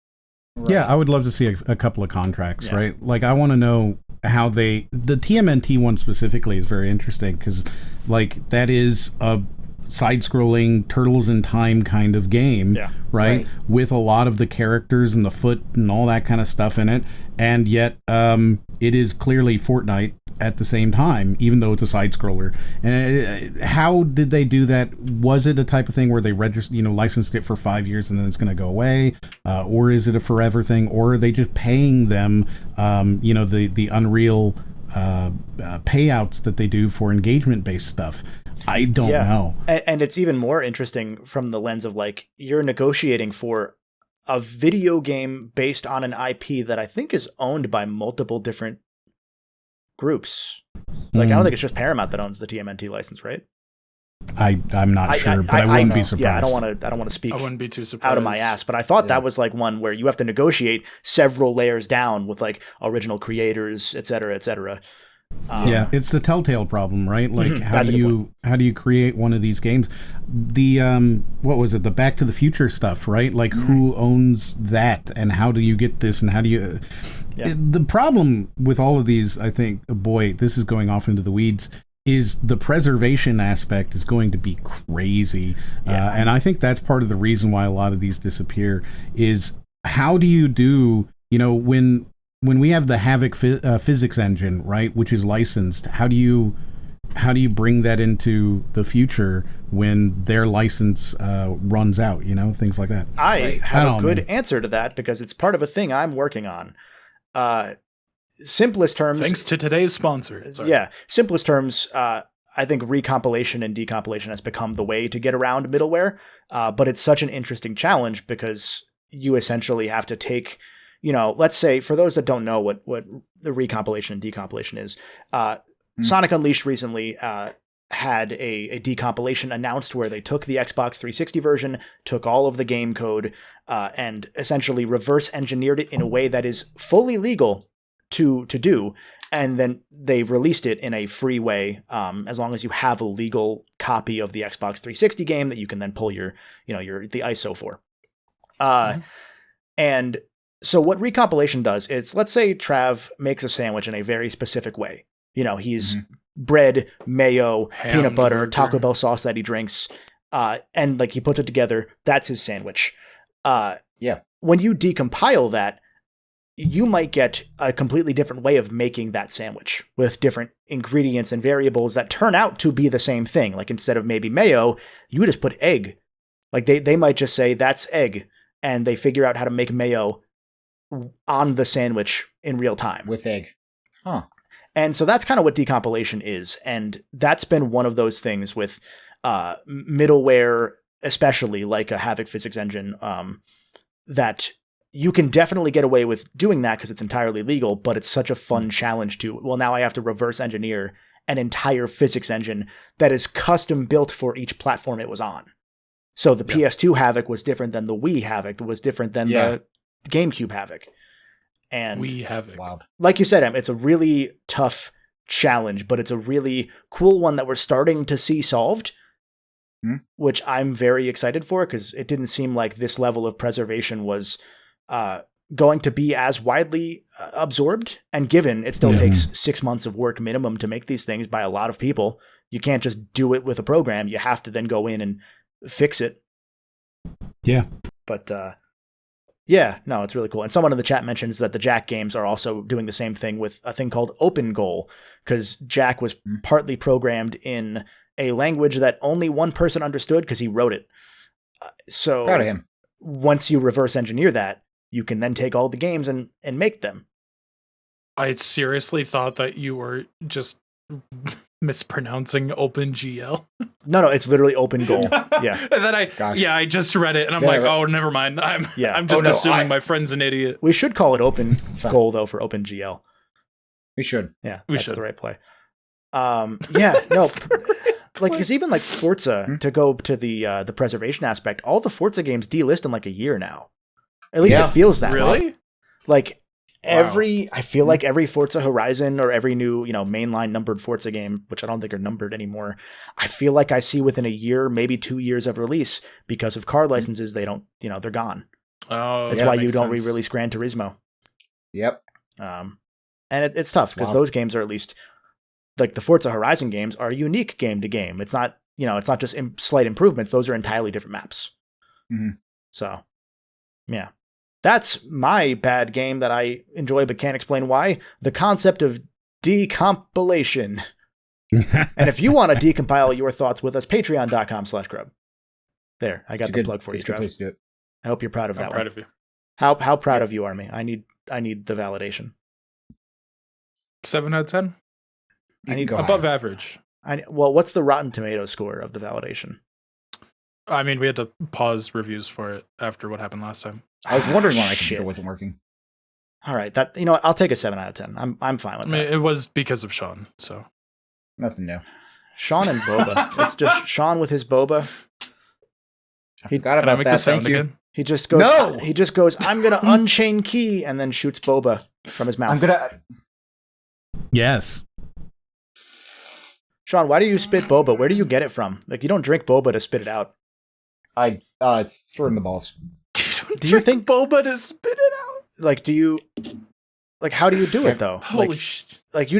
Right. Yeah, I would love to see a couple of contracts, right? Like, I want to know how the TMNT one specifically is very interesting because, like, that is a side-scrolling Turtles in Time kind of game, right? With a lot of the characters and the foot and all that kind of stuff in it, and yet it is clearly Fortnite at the same time, even though it's a side-scroller. And how did they do that? Was it a type of thing where they licensed it for 5 years and then it's going to go away? Or is it a forever thing? Or are they just paying them, the Unreal payouts that they do for engagement-based stuff? I don't know. And it's even more interesting from the lens of like, you're negotiating for a video game based on an IP that I think is owned by multiple different groups. Like, I don't think it's just Paramount that owns the TMNT license, right? I'm not sure, but I wouldn't be surprised. Yeah, I don't want to speak. I wouldn't be too surprised. Out of my ass, but I thought that was like one where you have to negotiate several layers down with like original creators, et cetera, et cetera. It's the Telltale problem, right? Like, how do you create one of these games? The what was it? The Back to the Future stuff, right? Like, who owns that, and how do you get this, and how do you? The problem with all of these, I think, boy, this is going off into the weeds, is the preservation aspect is going to be crazy, and I think that's part of the reason why a lot of these disappear. Is how do you do? When we have the Havoc physics engine, right, which is licensed, how do you bring that into the future when their license runs out? Things like that. I have a good answer to that because it's part of a thing I'm working on. simplest terms. Thanks to today's sponsor. Sorry. Yeah, simplest terms. I think recompilation and decompilation has become the way to get around middleware, but it's such an interesting challenge because you essentially have to take, let's say, for those that don't know what the recompilation and decompilation is, Sonic Unleashed recently had a decompilation announced where they took the Xbox 360 version, took all of the game code, and essentially reverse engineered it in a way that is fully legal to do. And then they released it in a free way, as long as you have a legal copy of the Xbox 360 game that you can then pull the ISO for. And so what recompilation does is, let's say Trav makes a sandwich in a very specific way. He's bread, mayo, peanut butter, Taco Bell sauce that he drinks, and he puts it together. That's his sandwich. When you decompile that, you might get a completely different way of making that sandwich with different ingredients and variables that turn out to be the same thing. Like instead of maybe mayo, you just put egg. Like they might just say that's egg, and they figure out how to make mayo on the sandwich in real time. With egg. Huh. And so that's kind of what decompilation is. And that's been one of those things with middleware, especially like a Havok physics engine, that you can definitely get away with doing that because it's entirely legal, but it's such a fun challenge now I have to reverse engineer an entire physics engine that is custom built for each platform it was on. So the PS2 Havok was different than the Wii Havok, that was different than the GameCube Havok. And we have it. Wow. Like you said, Em, it's a really tough challenge, but it's a really cool one that we're starting to see solved, which I'm very excited for because it didn't seem like this level of preservation was going to be as widely absorbed. And given it still takes 6 months of work minimum to make these things by a lot of people, you can't just do it with a program. You have to then go in and fix it. Yeah. But no, it's really cool. And someone in the chat mentions that the Jack games are also doing the same thing with a thing called Open Goal, because Jack was partly programmed in a language that only one person understood because he wrote it. So Proud of him. Once you reverse engineer that, you can then take all the games and make them. I seriously thought that you were just mispronouncing OpenGL. No, it's literally Open Goal. Yeah. And then I just read it and I'm oh, never mind. I'm just assuming my friend's an idiot. We should call it Open Goal though for OpenGL. We should. Yeah, that's the right play. Because even like Forza, to go to the preservation aspect, all the Forza games delist in like a year now. At least it feels that way. Really? Like I feel like every Forza Horizon or every new, mainline numbered Forza game, which I don't think are numbered anymore, I feel like I see within a year, maybe 2 years of release, because of card licenses, they don't, they're gone. Oh, that's why you don't re-release Gran Turismo. Yep. And it's tough because those games are at least, like the Forza Horizon games are unique game to game. It's not, it's not just slight improvements. Those are entirely different maps. Mm-hmm. So, yeah. That's my bad game that I enjoy but can't explain why. The concept of decompilation. And if you want to decompile your thoughts with us, patreon.com/crub. There, I got the plug for you, Trav. Place to do it. I hope you're proud of that one. I'm proud of you. How proud of you are me? I need the validation. 7 out of 10? I need above average. Well, what's the Rotten Tomatoes score of the validation? I mean, we had to pause reviews for it after what happened last time. I was wondering why my computer wasn't working. All right, I'll take a 7 out of 10. I'm fine with that. It was because of Sean, so nothing new. Sean and boba. It's just Sean with his boba. I forgot about that. Thank you. Again? He just goes. No! He just goes. I'm gonna unchain key and then shoots boba from his mouth. Yes. Sean, why do you spit boba? Where do you get it from? Like, you don't drink boba to spit it out. It's stored in the balls. Do you think boba to spit it out? Like, how do you do it though? Holy shit! Like you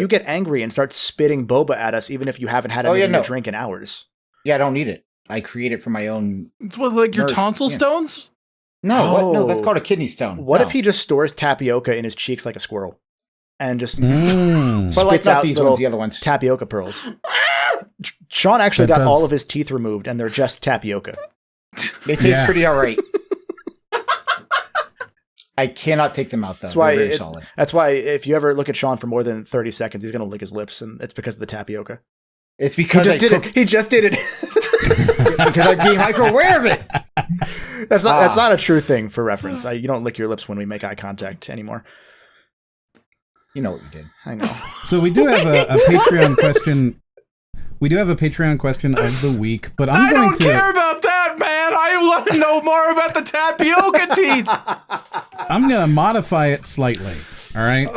get angry and start spitting boba at us, even if you haven't had anything to drink in hours. Yeah, I don't need it. I create it from my own. It's with like your tonsil stones. No, no, that's called a kidney stone. What if he just stores tapioca in his cheeks like a squirrel, and just spits out these ones, the other ones, tapioca pearls? Sean actually got all of his teeth removed, and they're just tapioca. It tastes pretty all right. I cannot take them out though. That's why They're very solid. That's why if you ever look at Sean for more than 30 seconds, he's gonna lick his lips, and it's because of the tapioca. It's because He just did it. because I'm being hyper aware of it. That's not a true thing for reference. You don't lick your lips when we make eye contact anymore. You know what you did. I know. So we do have a Patreon question. We do have a Patreon question of the week, but I don't care about that, man. I want to know more about the tapioca teeth. I'm going to modify it slightly. All right.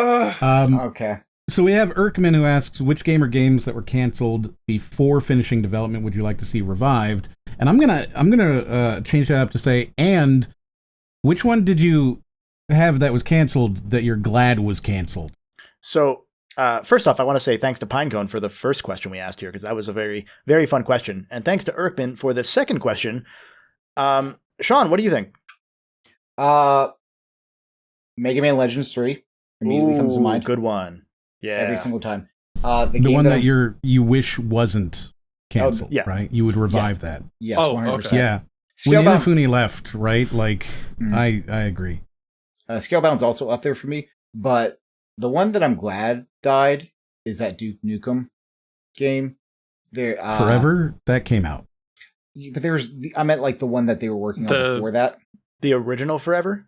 Okay. So we have Erkman who asks, which game or games that were canceled before finishing development would you like to see revived? And I'm gonna change that up to say, and which one did you have that was canceled that you're glad was canceled? So, first off, I want to say thanks to Pinecone for the first question we asked here, because that was a very, very fun question. And thanks to Erkman for the second question. Sean, what do you think? Mega Man Legends 3 immediately comes to mind. Good one. Yeah. Every single time. The one that you wish wasn't canceled, yeah. right? You would revive that. Yes, Oh, 100%. okay. Yeah. Scalebound, When Inafune left, right? Like, I agree. Scalebound's also up there for me, but the one that I'm glad died is that Duke Nukem game. There, Forever, that came out. But I meant like the one that they were working on before that. The original Forever?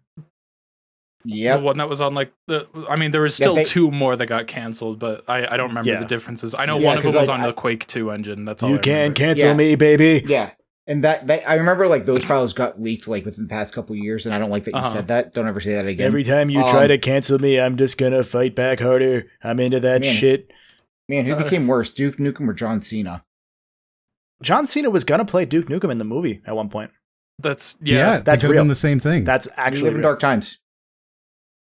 Yeah, The one that was on like there was still two more that got canceled, but I don't remember the differences. I know one of them was on the Quake 2 engine. That's all. You can't cancel me, baby. Yeah. And that I remember like those files got leaked like within the past couple years, and I don't like that you said that. Don't ever say that again. Every time you try to cancel me, I'm just gonna fight back harder. I'm into that shit. Man, who became worse, Duke Nukem or John Cena? John Cena was gonna play Duke Nukem in the movie at one point. That's that's real. real. The same thing. That's We actually live in real. dark times.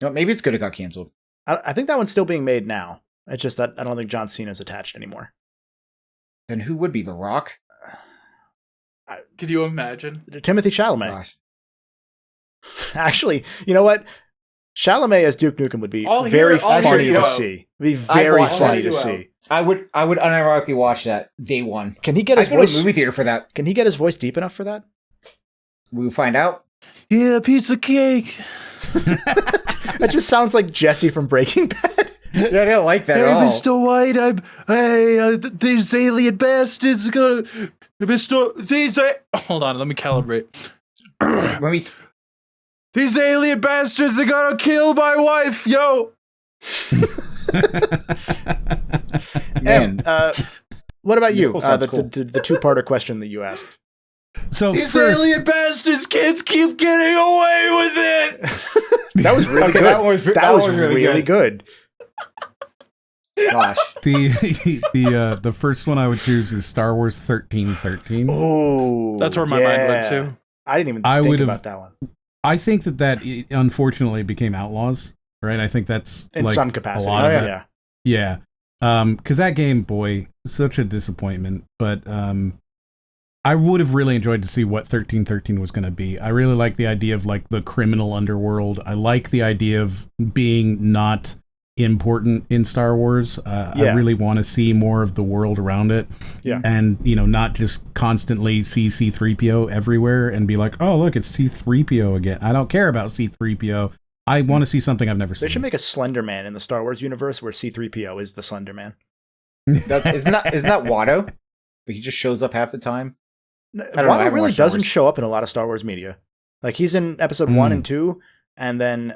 No, maybe it's good it got canceled. I think that one's still being made now. It's just that I don't think John Cena's attached anymore. Then who would be The Rock? Could you imagine? Timothy Chalamet. Gosh. Actually, you know what? Chalamet as Duke Nukem would be very funny to see. Be very funny to see. I would unironically watch that day one. Can he get his I'd go to voice? the movie theater for that. Can he get his voice deep enough for that? We'll find out. Yeah, pizza cake. That just sounds like Jesse from Breaking Bad. Yeah, I don't like that Hey, at all. Mr. White, these alien bastards are gonna... Hold on, let me calibrate. These alien bastards are gonna kill my wife, yo! Man, what about you? Musical sounds The two-parter question that you asked. So These first, alien bastards kids keep getting away with it! That was really good. that was really good. Gosh. the first one I would choose is Star Wars 1313. Oh, That's where my mind went to. I didn't even think about that one. I think that unfortunately became Outlaws, right? I think that's In like some capacity. a lot of it. Yeah. Yeah. Because that game, boy, such a disappointment. But I would have really enjoyed to see what 1313 was going to be. I really like the idea of like the criminal underworld. I like the idea of being not important in Star Wars. I really want to see more of the world around it. Yeah. And, not just constantly see C-3PO everywhere and be like, oh, look, it's C-3PO again. I don't care about C-3PO. I want to see something I've never seen. They should make a Slender Man in the Star Wars universe where C-3PO is the Slender Man. Isn't that Watto? But he just shows up half the time. Watto really doesn't show up in a lot of Star Wars media. Like he's in episode 1 and 2, and then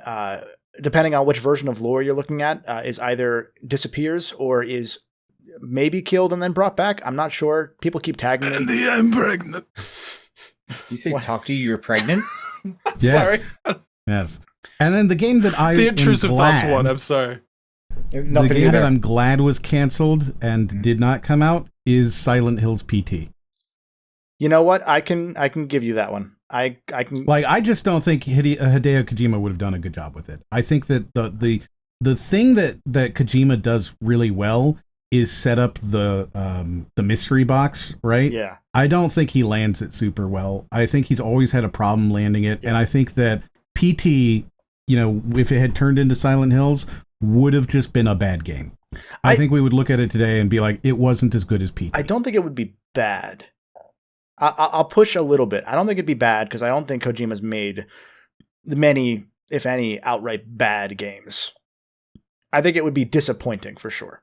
depending on which version of lore you're looking at, is either disappears or is maybe killed and then brought back. I'm not sure. People keep tagging me. Andy, I'm pregnant. You say talk to you, you're pregnant? Yes. Sorry. Yes. And then the game that I The intrusive am thoughts glad, one, I'm sorry. Nothing the game either. that I'm glad was canceled and did not come out is Silent Hills PT. You know what? I can give you that one. I can I just don't think Hideo Kojima would have done a good job with it. I think that the thing that Kojima does really well is set up the mystery box, right? Yeah. I don't think he lands it super well. I think he's always had a problem landing it, and I think that PT, if it had turned into Silent Hills, would have just been a bad game. I think we would look at it today and be like, it wasn't as good as PT. I don't think it would be bad. I'll push a little bit. I don't think it'd be bad because I don't think Kojima's made many if any, outright bad games. I think it would be disappointing for sure.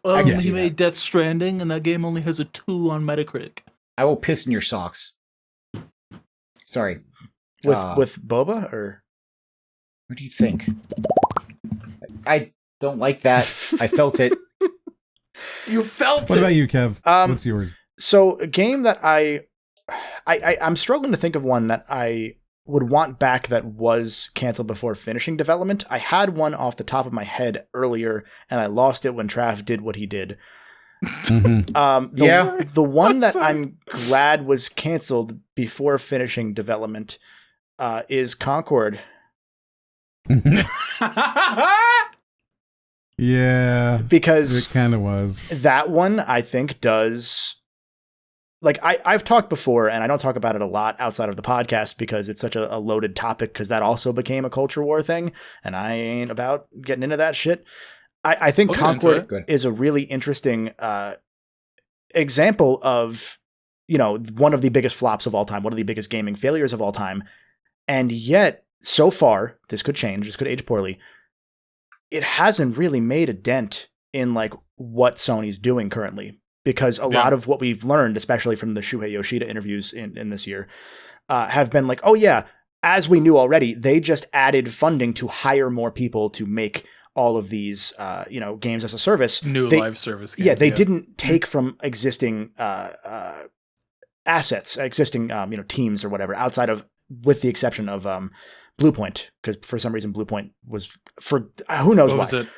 I can see He that. made Death Stranding, and that game only has a 2 on Metacritic. I will piss in your socks. Sorry. With Boba, or What do you think? I don't like that. I felt it. you felt What about you, Kev? What's yours? So a game that I'm struggling to think of one that I would want back that was canceled before finishing development. I had one off the top of my head earlier, and I lost it when Trav did what he did. The one that I'm glad was canceled before finishing development is Concord. Yeah, Because it kind of was. that one, I think, does... Like, I've talked before, and I don't talk about it a lot outside of the podcast because it's such a loaded topic, because that also became a culture war thing, and I ain't about getting into that shit. I think Concord is a really interesting example of, one of the biggest flops of all time, one of the biggest gaming failures of all time, and yet, so far, this could change, this could age poorly, it hasn't really made a dent in, like, what Sony's doing currently. Because a lot of what we've learned, especially from the Shuhei Yoshida interviews in this year, have been like, oh yeah, as we knew already, they just added funding to hire more people to make all of these, games as a service. Live service games. Yeah, they didn't take from existing assets, existing teams or whatever, outside of, with the exception of Bluepoint, because for some reason Bluepoint was, for who knows why. Was it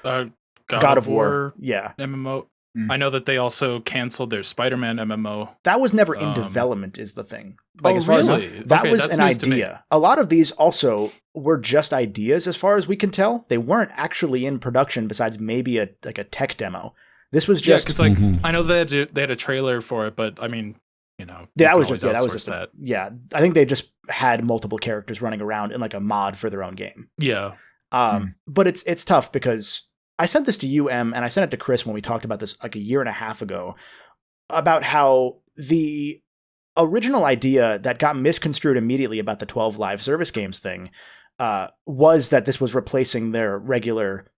God of War? Yeah. MMO. I know that they also canceled their Spider-Man MMO. That was never in development, is the thing. Like, as far really? as that was an idea. A lot of these also were just ideas, as far as we can tell. They weren't actually in production, besides maybe a tech demo. This was just because I know they had a trailer for it, but I mean, that was just that. Yeah, I think they just had multiple characters running around in like a mod for their own game. Yeah. But it's tough because I sent this to you, and I sent it to Chris when we talked about this like a year and a half ago, about how the original idea that got misconstrued immediately about the 12 live service games thing was that this was replacing their regular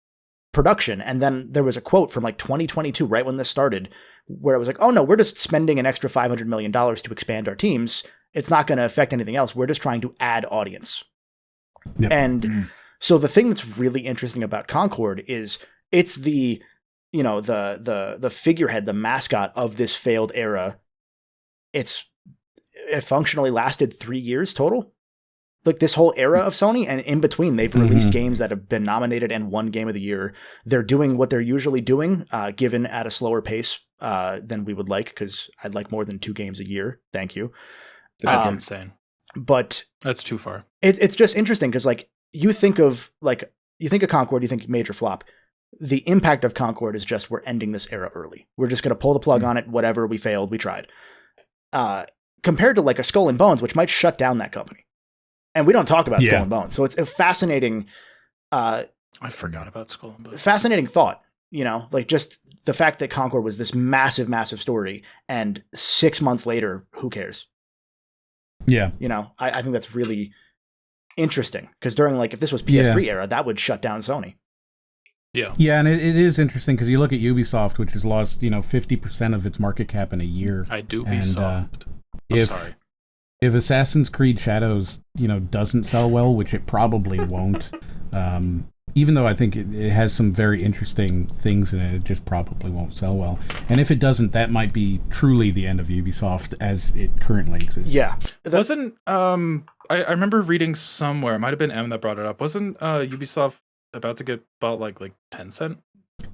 production. And then there was a quote from like 2022, right when this started, where it was like, oh no, we're just spending an extra $500 million to expand our teams. It's not going to affect anything else. We're just trying to add audience. Yep. And so the thing that's really interesting about Concord is it's the figurehead, the mascot of this failed era. It functionally lasted 3 years total. Like this whole era of Sony, and in between they've released games that have been nominated and won Game of the Year. They're doing what they're usually doing, given at a slower pace than we would like, because I'd like more than 2 games a year. Thank you. That's insane. But that's too far. It's just interesting because like you think of Concord, you think major flop. The impact of Concord is just we're ending this era early. We're just going to pull the plug on it. Whatever, we failed, we tried. Compared to like a Skull and Bones, which might shut down that company. And we don't talk about Skull and Bones. So it's a fascinating... I forgot about Skull and Bones. Fascinating thought, like just the fact that Concord was this massive, massive story, and 6 months later, who cares? Yeah. I think that's really interesting, because during like, if this was PS3 era, that would shut down Sony. Yeah, and it is interesting because you look at Ubisoft, which has lost 50% of its market cap in a year. Ubisoft. And, sorry. If Assassin's Creed Shadows doesn't sell well, which it probably won't, even though I think it has some very interesting things in it, it just probably won't sell well. And if it doesn't, that might be truly the end of Ubisoft as it currently exists. Yeah, wasn't I remember reading somewhere, it might have been M that brought it up. Wasn't Ubisoft about to get bought like Tencent?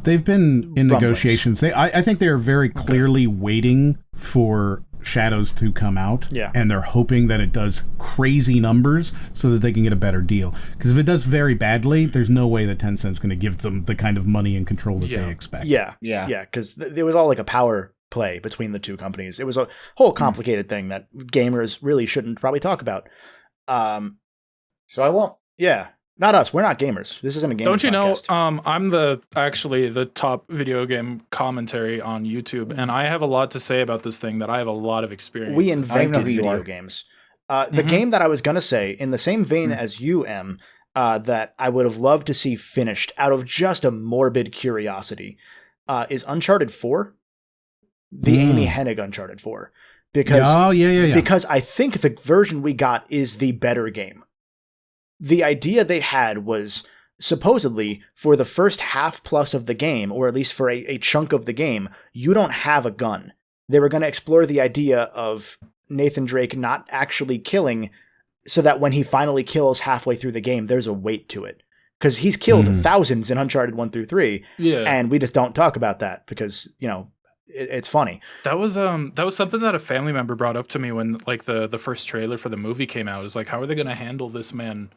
They've been in negotiations. I think they're very clearly waiting for Shadows to come out. Yeah. And they're hoping that it does crazy numbers so that they can get a better deal. Because if it does very badly, there's no way that Tencent's going to give them the kind of money and control that they expect. Yeah. Because it was all like a power play between the two companies. It was a whole complicated thing that gamers really shouldn't probably talk about. So I won't. Yeah. Not us. We're not gamers. This isn't a game. Don't you podcast. know? I'm the top video game commentary on YouTube, and I have a lot to say about this thing that I have a lot of experience. We invented video games. The game that I was gonna say, in the same vein as you, M, that I would have loved to see finished out of just a morbid curiosity is Uncharted 4, the Amy Hennig Uncharted 4. Because, because I think the version we got is the better game. The idea they had was supposedly for the first half plus of the game, or at least for a chunk of the game, you don't have a gun. They were going to explore the idea of Nathan Drake not actually killing, so that when he finally kills halfway through the game, there's a weight to it. Because he's killed thousands in Uncharted 1 through 3, and we just don't talk about that because, it's funny. That was something that a family member brought up to me when like the first trailer for the movie came out. It was like, how are they going to handle this man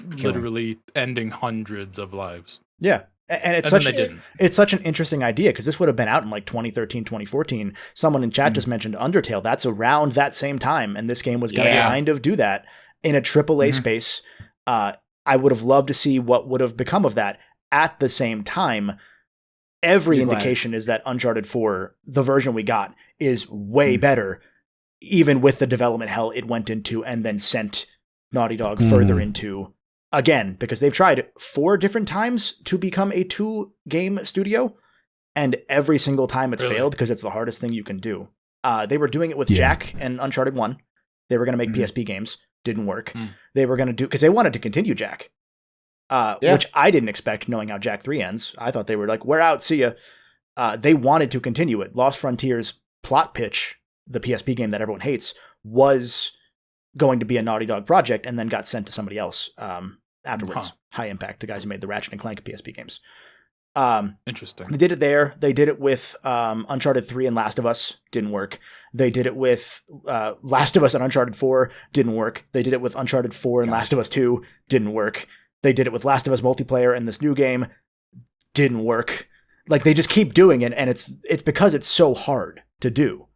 literally ending hundreds of lives? Yeah. And it's such an interesting idea because this would have been out in like 2013, 2014. Someone in chat just mentioned Undertale. That's around that same time. And this game was going to kind of do that in a AAA space. I would have loved to see what would have become of that. At the same time, every indication is that Uncharted 4, the version we got, is way better, even with the development hell it went into and then sent Naughty Dog further into again, because they've tried 4 different times to become a 2-game studio, and every single time it's failed because it's the hardest thing you can do. They were doing it with Jack and Uncharted 1. They were going to make PSP games. Didn't work. They were going to do, because they wanted to continue Jack. Which I didn't expect, knowing how Jack 3 ends. I thought they were like, we're out, see ya. They wanted to continue it. Lost Frontiers plot pitch, the PSP game that everyone hates, was going to be a Naughty Dog project and then got sent to somebody else afterwards. High Impact, the guys who made the Ratchet and Clank PSP games. Interesting. They did it there. They did it with Uncharted 3 and Last of Us. Didn't work. They did it with Last of Us and Uncharted 4. Didn't work. They did it with Uncharted 4 and Last of Us 2. Didn't work. They did it with Last of Us multiplayer and this new game. Didn't work. Like, they just keep doing it, and it's because it's so hard to do.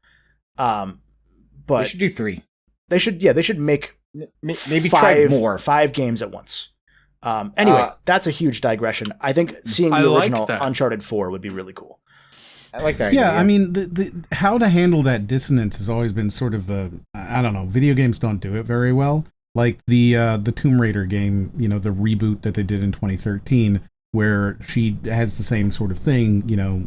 But they should do 3. They should make maybe try more 5 games at once. Anyway, that's a huge digression. I think seeing the original Uncharted 4 would be really cool. I like that idea. Yeah, I mean, the how to handle that dissonance has always been sort of I don't know, video games don't do it very well. Like the Tomb Raider game, the reboot that they did in 2013, where she has the same sort of thing,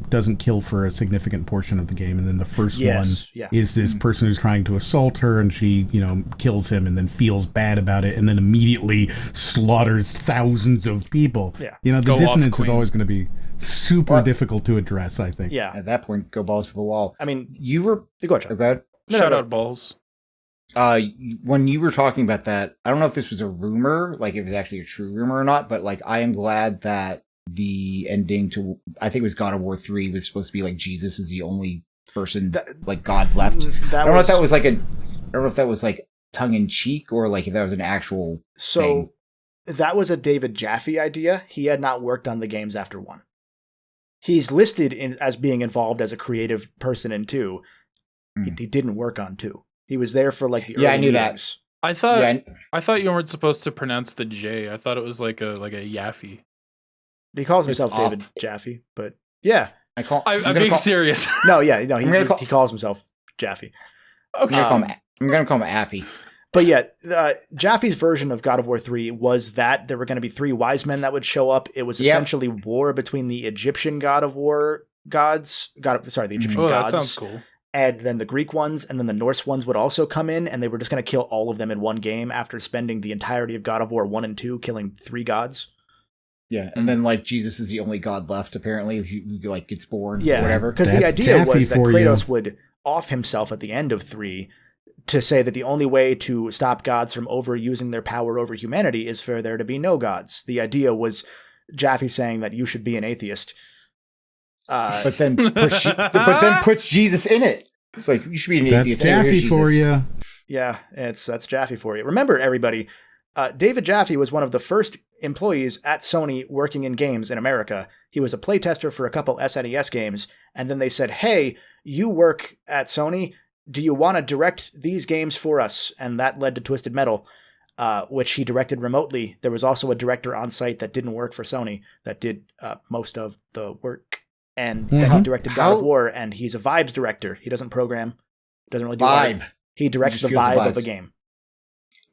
doesn't kill for a significant portion of the game. And then the first one is this person who's trying to assault her, and she, kills him and then feels bad about it and then immediately slaughters thousands of people. Yeah. The dissonance is always going to be super difficult to address, I think. Yeah. At that point, go balls to the wall. I mean, you were... Go ahead, about Shout out balls. When you were talking about that, I don't know if this was a rumor, like if it was actually a true rumor or not, but like I am glad that the ending to, I think it was God of War 3, was supposed to be like Jesus is the only person like God left. I don't know if that was like tongue in cheek or like if that was an actual thing. That was a David Jaffe idea. He had not worked on the games after 1. He's listed as being involved as a creative person in 2. He didn't work on 2. He was there for like the early I knew meetings. that. I thought you weren't supposed to pronounce the J. I thought it was like a Yaffe. He calls himself David Jaffe, but yeah. I'm being serious. No, he calls himself Jaffe. Okay. I'm going to call him Affy. But yeah, Jaffe's version of God of War 3 was that there were going to be 3 wise men that would show up. It was essentially war between the Egyptian God of War gods. The Egyptian gods. That sounds cool. And then the Greek ones, and then the Norse ones would also come in, and they were just going to kill all of them in one game after spending the entirety of God of War 1 and 2 killing 3 gods. Yeah, and then like Jesus is the only god left, apparently, who like gets born, or whatever. Because the idea was that Kratos would off himself at the end of 3 to say that the only way to stop gods from overusing their power over humanity is for there to be no gods. The idea was Jaffe saying that you should be an atheist. But then puts Jesus in it. It's like, you should be an atheist. That's Jaffe for you. Yeah, that's Jaffe for you. Remember, everybody, David Jaffe was one of the first employees at Sony working in games in America. He was a playtester for a couple SNES games, and then they said, hey, you work at Sony, do you want to direct these games for us? And that led to Twisted Metal, which he directed remotely. There was also a director on site that didn't work for Sony that did most of the work. And then he directed God of War, and he's a vibes director. He doesn't program, doesn't really do vibe. He directs the vibe of the game.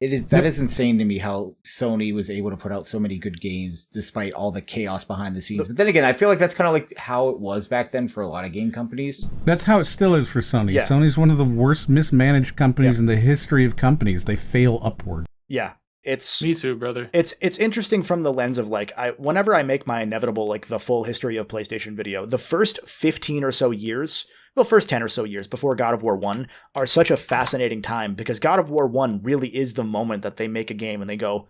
That is insane to me how Sony was able to put out so many good games despite all the chaos behind the scenes. But then again, I feel like that's kind of like how it was back then for a lot of game companies. That's how it still is for Sony. Yeah. Sony's one of the worst mismanaged companies in the history of companies. They fail upward. Yeah. It's Me too, brother. It's interesting from the lens of like whenever I make my inevitable like the full history of PlayStation video, the first 15 or so years, well, first 10 or so years before God of War 1 are such a fascinating time because God of War 1 really is the moment that they make a game and they go,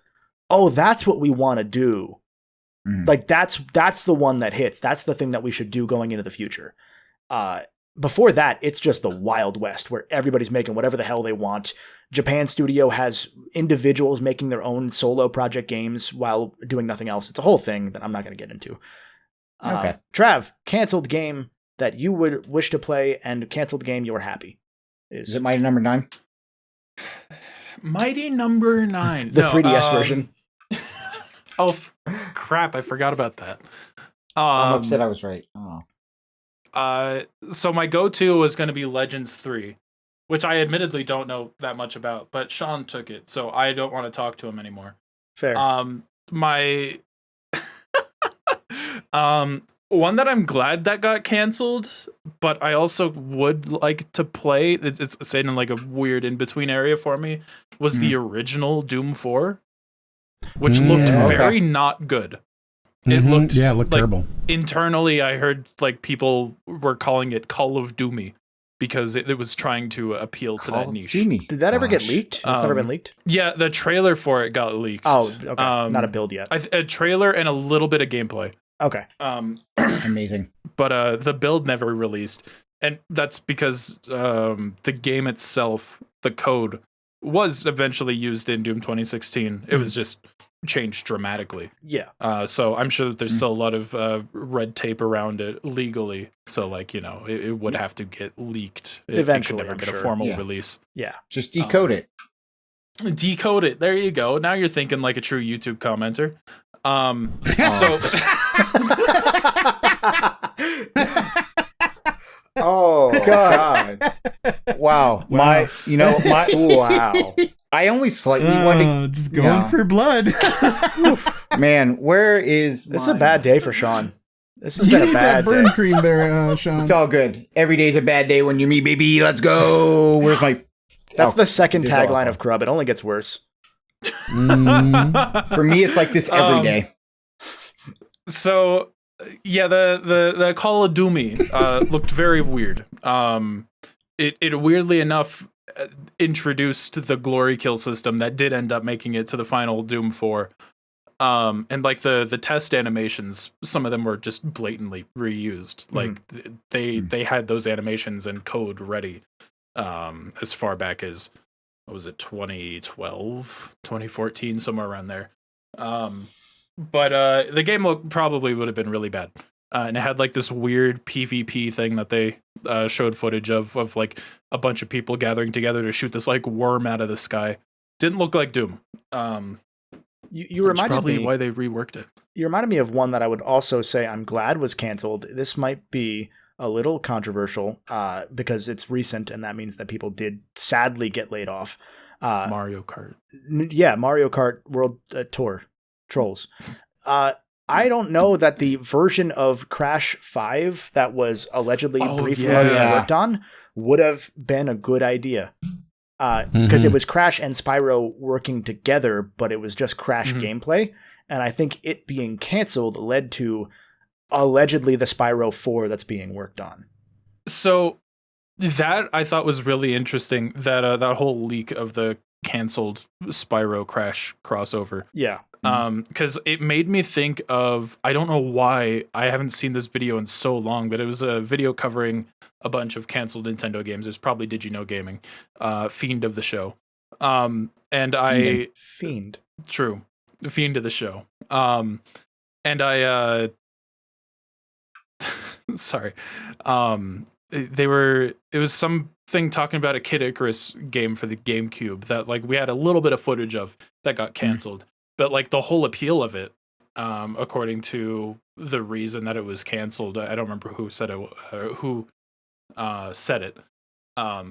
"Oh, that's what we want to do." Like that's the one that hits. That's the thing that we should do going into the future. Before that, it's just the Wild West where everybody's making whatever the hell they want. Japan Studio has individuals making their own solo project games while doing nothing else. It's a whole thing that I'm not going to get into. Okay. Trav, canceled game that you would wish to play and canceled game you're happy. Is it Mighty Number 9? Mighty Number 9. The 3DS version. Oh, crap. I forgot about that. I'm upset I was right. Oh. So my go-to was going to be Legends 3, which I admittedly don't know that much about, but Sean took it, so I don't want to talk to him anymore. Fair. My one that I'm glad that got canceled, but I also would like to play, it's staying in like a weird in-between area for me, was the original Doom 4, which looked very not good. It looked looked terrible. Internally, I heard like people were calling it Call of Doomy because it was trying to appeal to that niche. Doomy. Did that ever get leaked? It's never been leaked? Yeah, the trailer for it got leaked. Oh, okay. Not a build yet. A trailer and a little bit of gameplay. Okay. Amazing. But the build never released. And that's because the game itself, the code, was eventually used in Doom 2016. It was just changed dramatically. Yeah. So I'm sure that there's still a lot of red tape around it legally. So like, you know, it would have to get leaked. Eventually, it could never I'm get sure. a formal release. Yeah. Just decode it. Decode it. There you go. Now you're thinking like a true YouTube commenter. So Oh God. Wow. My wow. I only slightly wanted just going for blood. Man, where is This is a bad day for Sean. This has been a bad burn day. cream there, Sean. It's all good. Every day's a bad day when you're me, baby. Let's go. Where's my That's the second this is tagline awful. of Crub. It only gets worse. For me, it's like this every day. So yeah, the Call of Doomy looked very weird. It weirdly enough introduced the glory kill system that did end up making it to the final Doom 4. And like the test animations, some of them were just blatantly reused. Like they had those animations and code ready as far back as, what was it, 2012, 2014, somewhere around there. But the game probably would have been really bad. And it had like this weird PvP thing that they showed footage of like a bunch of people gathering together to shoot this like worm out of the sky. Didn't look like Doom. You reminded probably me why they reworked it. You reminded me of one that I would also say I'm glad was canceled. This might be a little controversial because it's recent, and that means that people did sadly get laid off. Mario Kart. Yeah, Mario Kart World Tour. Trolls. I don't know that the version of Crash 5 that was allegedly briefly worked on would have been a good idea. Because it was Crash and Spyro working together, but it was just Crash gameplay. And I think it being canceled led to allegedly the Spyro 4 that's being worked on. So that I thought was really interesting, that that whole leak of the canceled Spyro Crash crossover. Yeah. Because it made me think of, I don't know why I haven't seen this video in so long, but it was a video covering a bunch of canceled Nintendo games. It was probably Did You Know Gaming, Fiend of the Show. Fiend. True. Fiend of the Show. And I sorry. It was something talking about a Kid Icarus game for the GameCube that like we had a little bit of footage of that got canceled. But like the whole appeal of it, according to the reason that it was canceled, I don't remember who said it.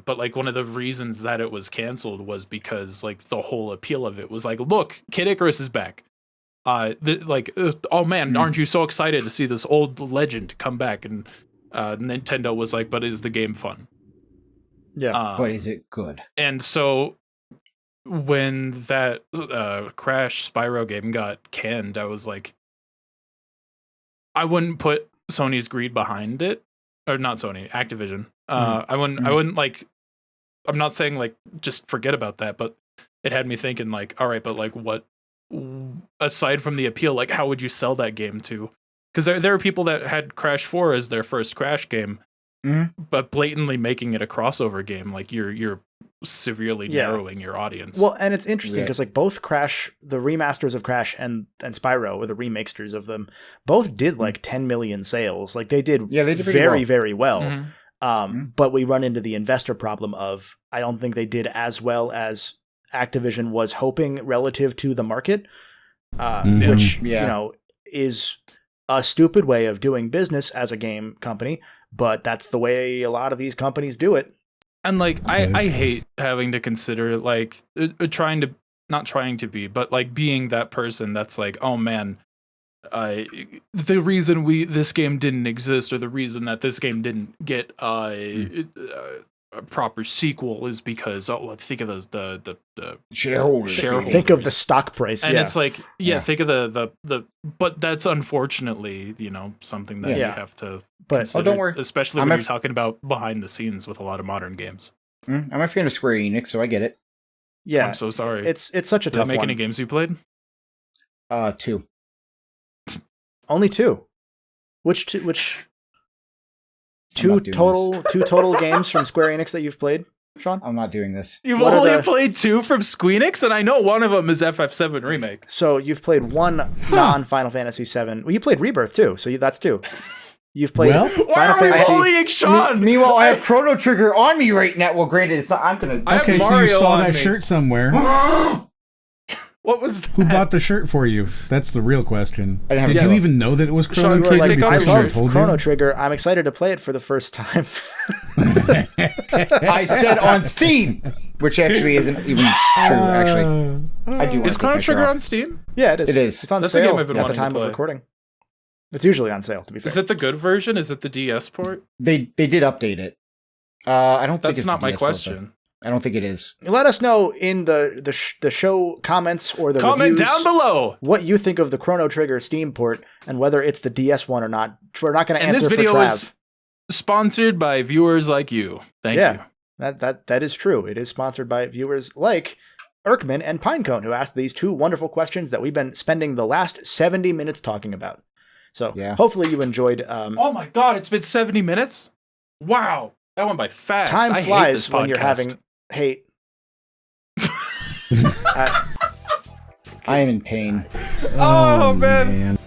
But like one of the reasons that it was canceled was because like the whole appeal of it was like, look, Kid Icarus is back. Oh man, aren't you so excited to see this old legend come back? And Nintendo was like, but is the game fun? Yeah. But is it good? And so when that Crash Spyro game got canned, I was like, I wouldn't put Sony's greed behind it, or not Sony, Activision. I wouldn't like. I'm not saying like just forget about that, but it had me thinking like, all right, but like what? Aside from the appeal, like how would you sell that game to? Because there are people that had Crash 4 as their first Crash game, but blatantly making it a crossover game, like you're severely narrowing your audience. Well, and it's interesting because like both Crash, the remasters of Crash and Spyro, or the remakesters of them, both did like 10 million sales. Like they did very, very well. But we run into the investor problem of I don't think they did as well as Activision was hoping relative to the market, which you know is a stupid way of doing business as a game company, but that's the way a lot of these companies do it. And like I hate having to consider like not trying to be, but like being that person that's like, oh man, the reason this game didn't exist, or the reason that this game didn't get a proper sequel is because think of the shareholders. Think of the stock price, and it's like think of the but that's unfortunately something that you have to consider, don't worry, especially when you're talking about behind the scenes with a lot of modern games. I'm a fan of Square Enix, so I get it. Yeah, I'm so sorry. It's such a tough one. Did they make any games you played? 2. Only 2. Which two total games from Square Enix that you've played, Sean? I'm not doing this. You've only played 2 from Squeenix, and I know one of them is FF7 Remake. So you've played one non-Final Fantasy 7. Well, you played Rebirth too, so that's 2. You've played why are we bullying Sean? Meanwhile, I have Chrono Trigger on me right now. Well, granted, it's not. I'm gonna. Okay, so you saw that shirt somewhere. What was that? Who bought the shirt for you? That's the real question. Did you even know that it was Chrono Trigger? Trigger? I love Chrono Trigger. I'm excited to play it for the first time. I said on Steam, which actually isn't even true. Actually, I do. Is Chrono Trigger on Steam? Yeah, it is. It is. It's on That's sale a game I've been at the wanting time to of play. recording. It's usually on sale. To be fair, is it the good version? Is it the DS port? They did update it. I don't think that's it's not my DS question. Port, I don't think it is. Let us know in the show comments or the comment reviews down below what you think of the Chrono Trigger Steam port and whether it's the DS one or not. We're not going to answer this video for Trav. is sponsored by viewers like you. Thank you. That is true. It is sponsored by viewers like Erkman and Pinecone, who asked these 2 wonderful questions that we've been spending the last 70 minutes talking about. So hopefully you enjoyed. Oh my God, it's been 70 minutes? Wow, that went by fast. Time I flies hate this when you're podcast. having hate. I am in pain. Oh man.